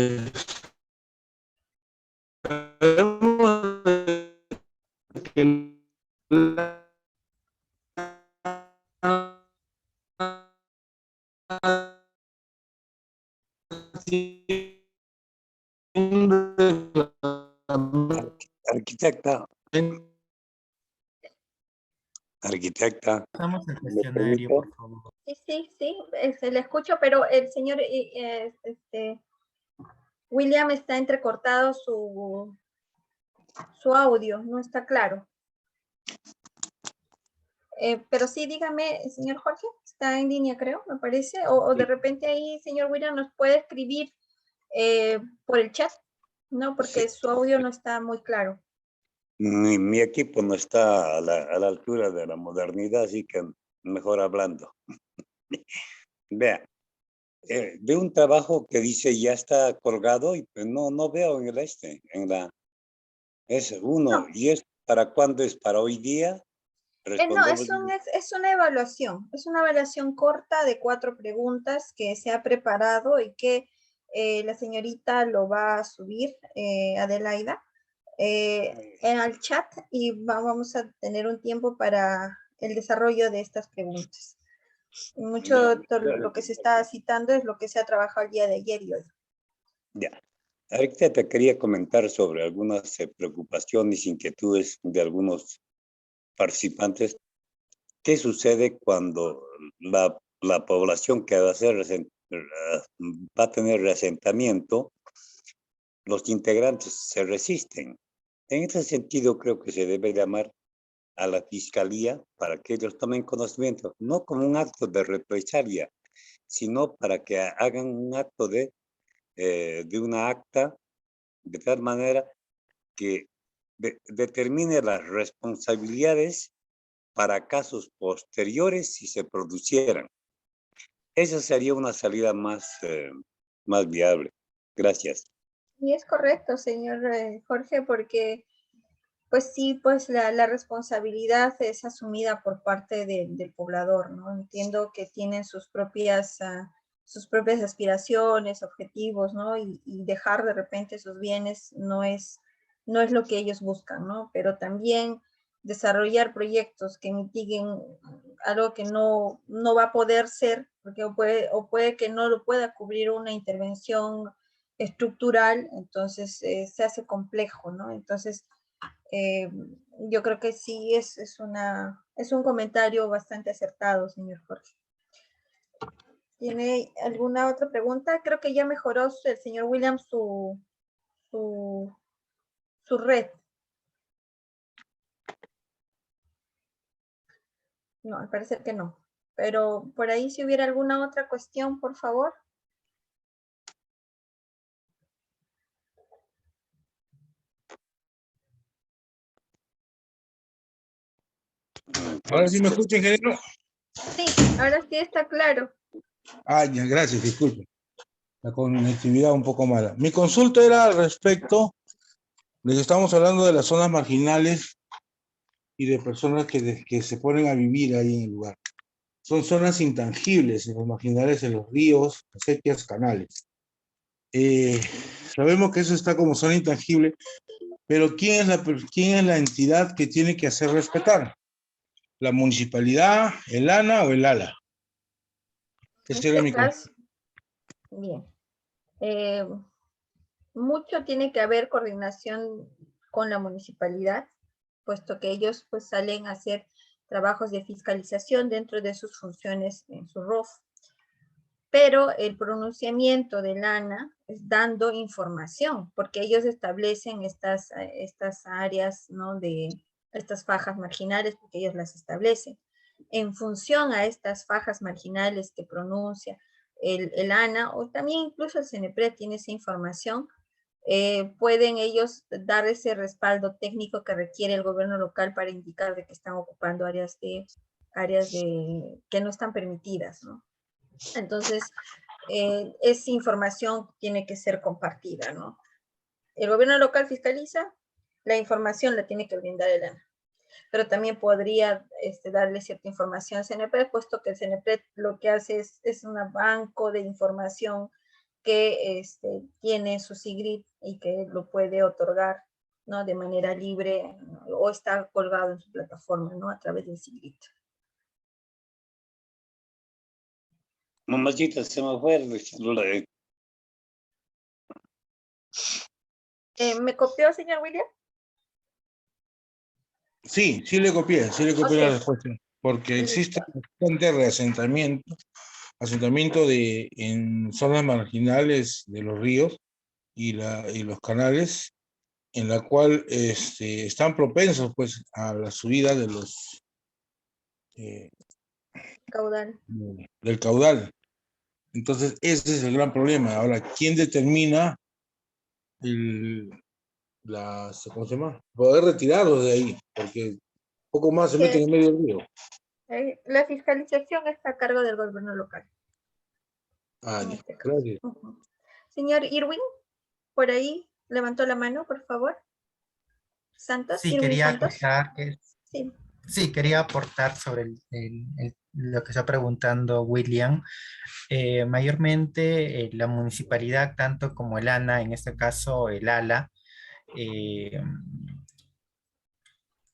Arquitecta. Estamos en ¿me cuestionario, permite? por favor. Sí, se le escucho, pero el señor William está entrecortado su audio, no está claro. Pero sí, dígame, señor Jorge, está en línea, creo, me parece, o de repente ahí, señor William, nos puede escribir por el chat, ¿no? Porque su audio no está muy claro. Mi equipo no está a la altura de la modernidad, así que mejor hablando. Vea, de un trabajo que dice ya está colgado y pues no veo en es uno, No. y es para cuándo, es para hoy día. No, es una evaluación corta de 4 preguntas que se ha preparado y que la señorita lo va a subir, Adelaida, al chat, y vamos a tener un tiempo para el desarrollo de estas preguntas. Mucho lo que se está citando es lo que se ha trabajado el día de ayer y hoy. Ya. Ahorita te quería comentar sobre algunas preocupaciones, inquietudes de algunos participantes. ¿Qué sucede cuando la población que va a tener reasentamiento, los integrantes se resisten? En ese sentido, creo que se debe llamar a la fiscalía para que ellos tomen conocimiento, no como un acto de represalia, sino para que hagan un acto de una acta, de tal manera que determine las responsabilidades para casos posteriores si se producieran. Esa sería una salida más viable. Gracias. Y es correcto, señor Jorge, porque pues sí, pues la responsabilidad es asumida por parte del poblador, ¿no? Entiendo que tienen sus propias aspiraciones, objetivos, ¿no? Y dejar de repente sus bienes no es lo que ellos buscan, ¿no? Pero también desarrollar proyectos que mitiguen algo que no va a poder ser, porque o puede que no lo pueda cubrir una intervención estructural, entonces se hace complejo, ¿no? Entonces, yo creo que sí es un comentario bastante acertado, señor Jorge. ¿Tiene alguna otra pregunta? Creo que ya mejoró el señor William su red. No, al parecer que no. Pero por ahí, si hubiera alguna otra cuestión, por favor. Ahora sí me escucha, ingeniero. Sí, ahora sí está claro. Ah, ya, gracias, disculpe. La conectividad un poco mala. Mi consulta era al respecto De que estamos hablando de las zonas marginales y de personas que se ponen a vivir ahí en el lugar. Son zonas intangibles, en los marginales, en los ríos, acequias, canales. Sabemos que eso está como zona intangible, pero ¿quién es la entidad que tiene que hacer respetar? ¿La municipalidad, el ANA o el ALA? En Esa era este mi caso, bien. Mucho tiene que haber coordinación con la municipalidad, puesto que ellos pues salen a hacer trabajos de fiscalización dentro de sus funciones en su ROF. Pero el pronunciamiento del ANA es dando información, porque ellos establecen estas áreas, ¿no? De estas fajas marginales, porque ellos las establecen. En función a estas fajas marginales que pronuncia el ANA, o también incluso el CNEPRED tiene esa información, pueden ellos dar ese respaldo técnico que requiere el gobierno local para indicar de que están ocupando áreas que no están permitidas, ¿no? Entonces, esa información tiene que ser compartida, ¿no? El gobierno local fiscaliza, la información la tiene que brindar el ANA. Pero también podría darle cierta información al CNP, puesto que el CNP lo que hace es un banco de información que tiene su SIGRID y que lo puede otorgar, ¿no? De manera libre, ¿no? O está colgado en su plataforma, ¿no? A través del SIGRID. Mamacita, se me fue ¿Me copió, señor William? Sí, sí le copié Ok. la respuesta, porque existe Listo. bastante reasentamiento en zonas marginales de los ríos y los canales, en la cual están propensos pues a la subida de Caudal. del caudal. Entonces, ese es el gran problema. Ahora, ¿quién determina ¿cómo se llama? Poder retirarlos de ahí, porque poco más se meten en medio del río. La fiscalización está a cargo del gobierno local. Ah, En ya. este caso. Gracias. Señor Irwin, por ahí levantó la mano, por favor. Santos, Sí, Irwin quería Santos. acotar que, Sí. sí, quería aportar sobre lo que está preguntando William. Mayormente la municipalidad, tanto como el ANA, en este caso el ALA, eh,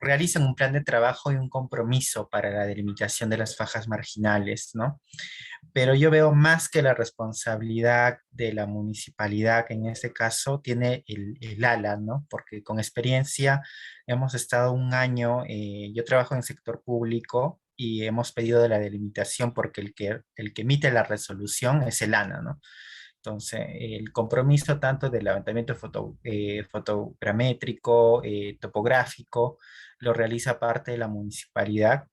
realizan un plan de trabajo y un compromiso para la delimitación de las fajas marginales, ¿no? Pero yo veo más que la responsabilidad de la municipalidad, que en este caso tiene el ALA, ¿no? Porque con experiencia hemos estado un año, yo trabajo en el sector público y hemos pedido de la delimitación porque el que emite la resolución es el ANA, ¿no? Entonces, el compromiso tanto del levantamiento fotogramétrico, topográfico, lo realiza parte de la municipalidad,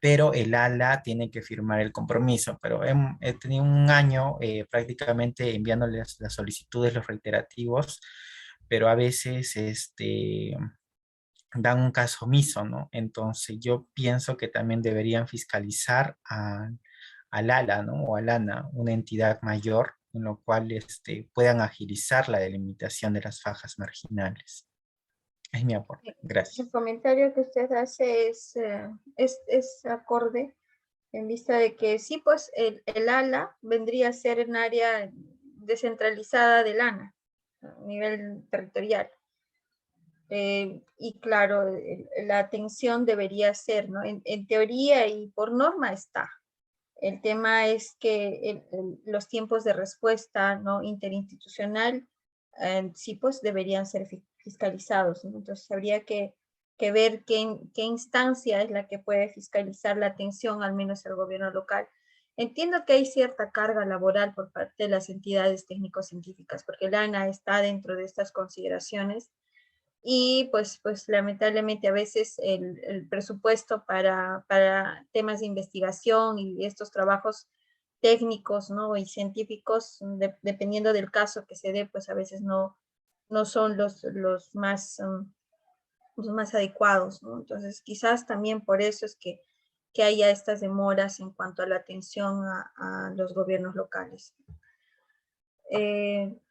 pero el ALA tiene que firmar el compromiso. Pero he tenido un año prácticamente enviándoles las solicitudes, los reiterativos, pero a veces dan un caso omiso, ¿no? Entonces yo pienso que también deberían fiscalizar al ALA, ¿no? O al ANA, una entidad mayor, en lo cual puedan agilizar la delimitación de las fajas marginales. Es mi aporte. Gracias. El comentario que usted hace es acorde en vista de que sí, pues el ALA vendría a ser un área descentralizada del ANA a nivel territorial. Y claro, la atención debería ser, ¿no? En teoría y por norma está. El tema es que los tiempos de respuesta, ¿no? Interinstitucional sí pues deberían ser fiscalizados, ¿no? Entonces habría que ver qué instancia es la que puede fiscalizar la atención, al menos el gobierno local. Entiendo que hay cierta carga laboral por parte de las entidades técnico-científicas, porque el ANA está dentro de estas consideraciones, y pues lamentablemente a veces el presupuesto para temas de investigación y estos trabajos técnicos, ¿no? Y científicos, dependiendo del caso que se dé, pues a veces no son los más adecuados, ¿no? Entonces quizás también por eso es que haya estas demoras en cuanto a la atención a los gobiernos locales.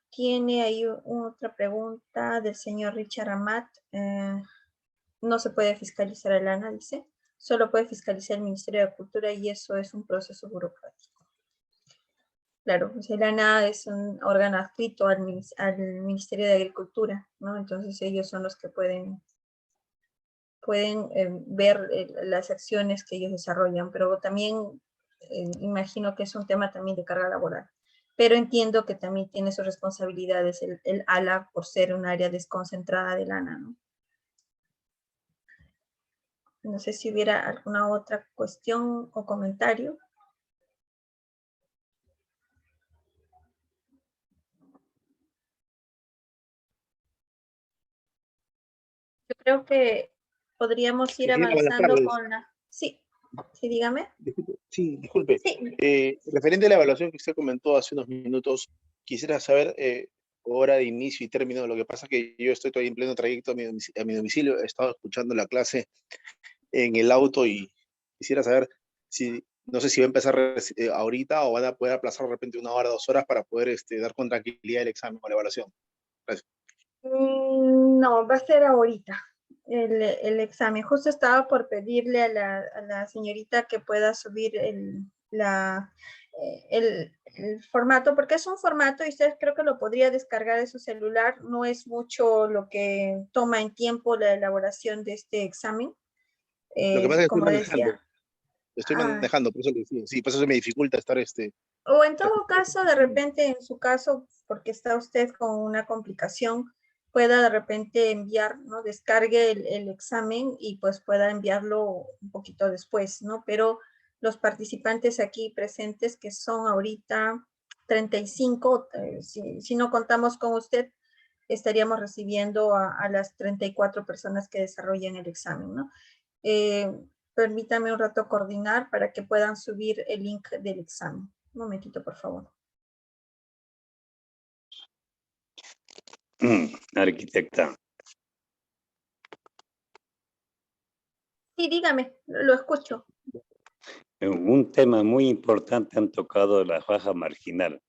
Tiene ahí otra pregunta del señor Richard Amat. No se puede fiscalizar el ANA, dice. Solo puede fiscalizar el Ministerio de Cultura y eso es un proceso burocrático. Claro, pues el ANA es un órgano adscrito al Ministerio de Agricultura, ¿no? Entonces ellos son los que pueden ver las acciones que ellos desarrollan, pero también imagino que es un tema también de carga laboral. Pero entiendo que también tiene sus responsabilidades el ALA por ser un área desconcentrada del ANA, ¿no? No sé si hubiera alguna otra cuestión o comentario. Yo creo que podríamos ir Sí, buenas avanzando tardes. con la... Sí, sí, dígame. Disculpe. Sí, Referente a la evaluación que usted comentó hace unos minutos, quisiera saber hora de inicio y término. Lo que pasa es que yo estoy todavía en pleno trayecto a mi domicilio. He estado escuchando la clase en el auto y quisiera saber si, no sé si va a empezar ahorita o van a poder aplazar de repente 1 hora, 2 horas para poder dar con tranquilidad el examen o la evaluación. Gracias. No, va a ser ahorita el examen. Justo estaba por pedirle a la señorita que pueda subir el formato, porque es un formato y usted creo que lo podría descargar de su celular. No es mucho lo que toma en tiempo la elaboración de este examen. Lo que pasa es que Como decía. estoy manejando, por eso le decía. Sí, por eso se me dificulta estar O en todo caso, de repente, en su caso, porque está usted con una complicación, pueda de repente enviar, ¿no? Descargue el examen y pues pueda enviarlo un poquito después, ¿no? Pero los participantes aquí presentes, que son ahorita 35, si no contamos con usted, estaríamos recibiendo a las 34 personas que desarrollan el examen, ¿no? Permítame un rato coordinar para que puedan subir el link del examen. Un momentito, por favor. Arquitecta, Sí, dígame, lo escucho. un tema muy importante han tocado la faja marginal.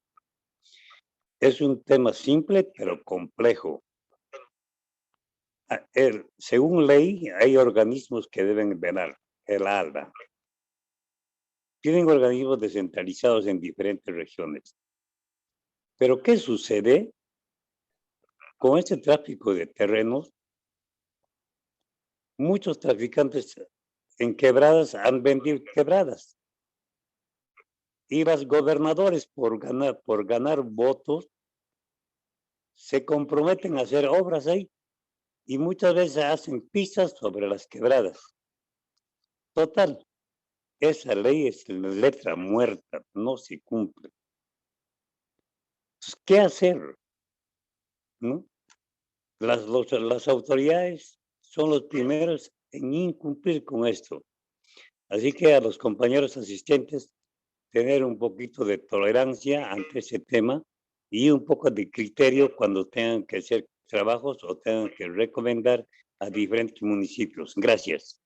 Es un tema simple pero complejo. Según ley, hay organismos que deben velar, el ALBA. Tienen organismos descentralizados en diferentes regiones. Pero ¿qué sucede con este tráfico de terrenos? Muchos traficantes en quebradas han vendido quebradas. Y los gobernadores, por ganar votos, se comprometen a hacer obras ahí. Y muchas veces hacen pistas sobre las quebradas. Total, esa ley es letra muerta, no se cumple. Entonces, ¿qué hacer? ¿No? Las autoridades son los primeros en incumplir con esto. Así que a los compañeros asistentes, tener un poquito de tolerancia ante ese tema y un poco de criterio cuando tengan que hacer trabajos o tengan que recomendar a diferentes municipios. Gracias.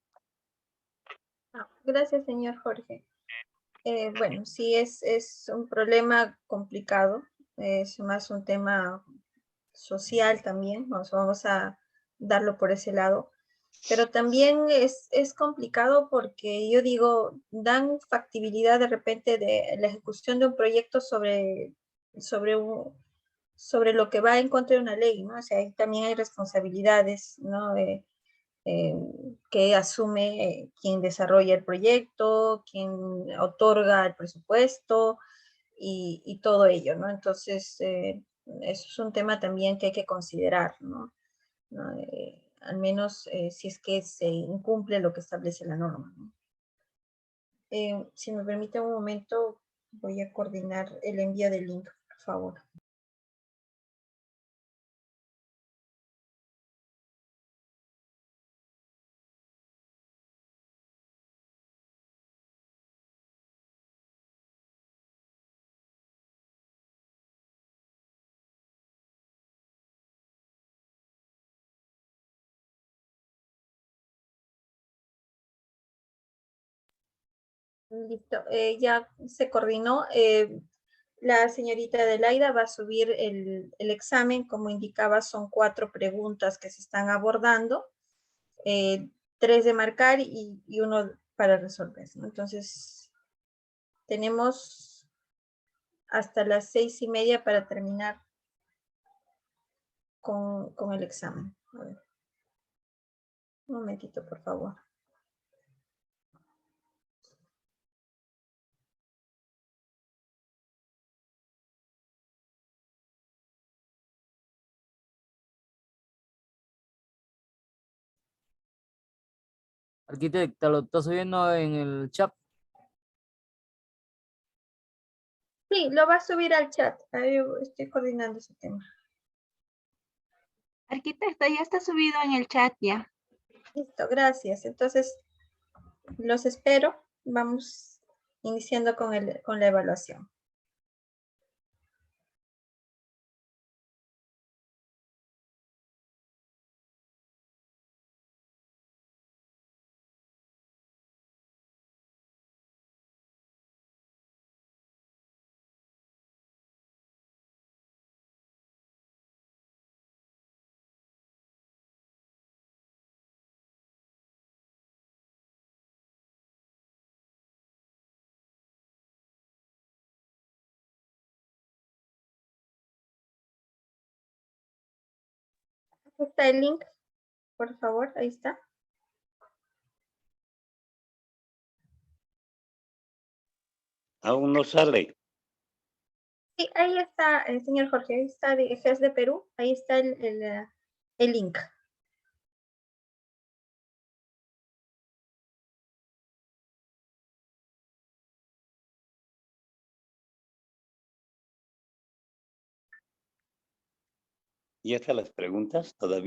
Gracias, señor Jorge. Bueno, sí es un problema complicado, es más un tema social también, vamos a darlo por ese lado, pero también es complicado porque yo digo, dan factibilidad de repente de la ejecución de un proyecto sobre lo que va en contra de una ley, ¿no? O sea, ahí también hay responsabilidades, ¿no? Que asume quien desarrolla el proyecto, quien otorga el presupuesto y todo ello, ¿no? Entonces, eso es un tema también que hay que considerar, ¿no? Al menos si es que se incumple lo que establece la norma, ¿no? Si me permite un momento, voy a coordinar el envío del link, por favor. Listo, ya se coordinó. La señorita Adelaida va a subir el examen, como indicaba, son 4 preguntas que se están abordando, 3 de marcar y 1 para resolver, ¿no? Entonces, tenemos hasta las 6:30 para terminar con el examen. A ver. Un momentito, por favor. Arquitecta, lo está subiendo en el chat. Sí, lo va a subir al chat. Ahí estoy coordinando ese tema. Arquitecta, ya está subido en el chat ya. Listo, gracias. Entonces, los espero. Vamos iniciando con la evaluación. Está el link, por favor, ahí está. Aún no sale. Sí, ahí está, señor Jorge, ahí está de GES de Perú, ahí está el link. ¿Ya están las preguntas todavía?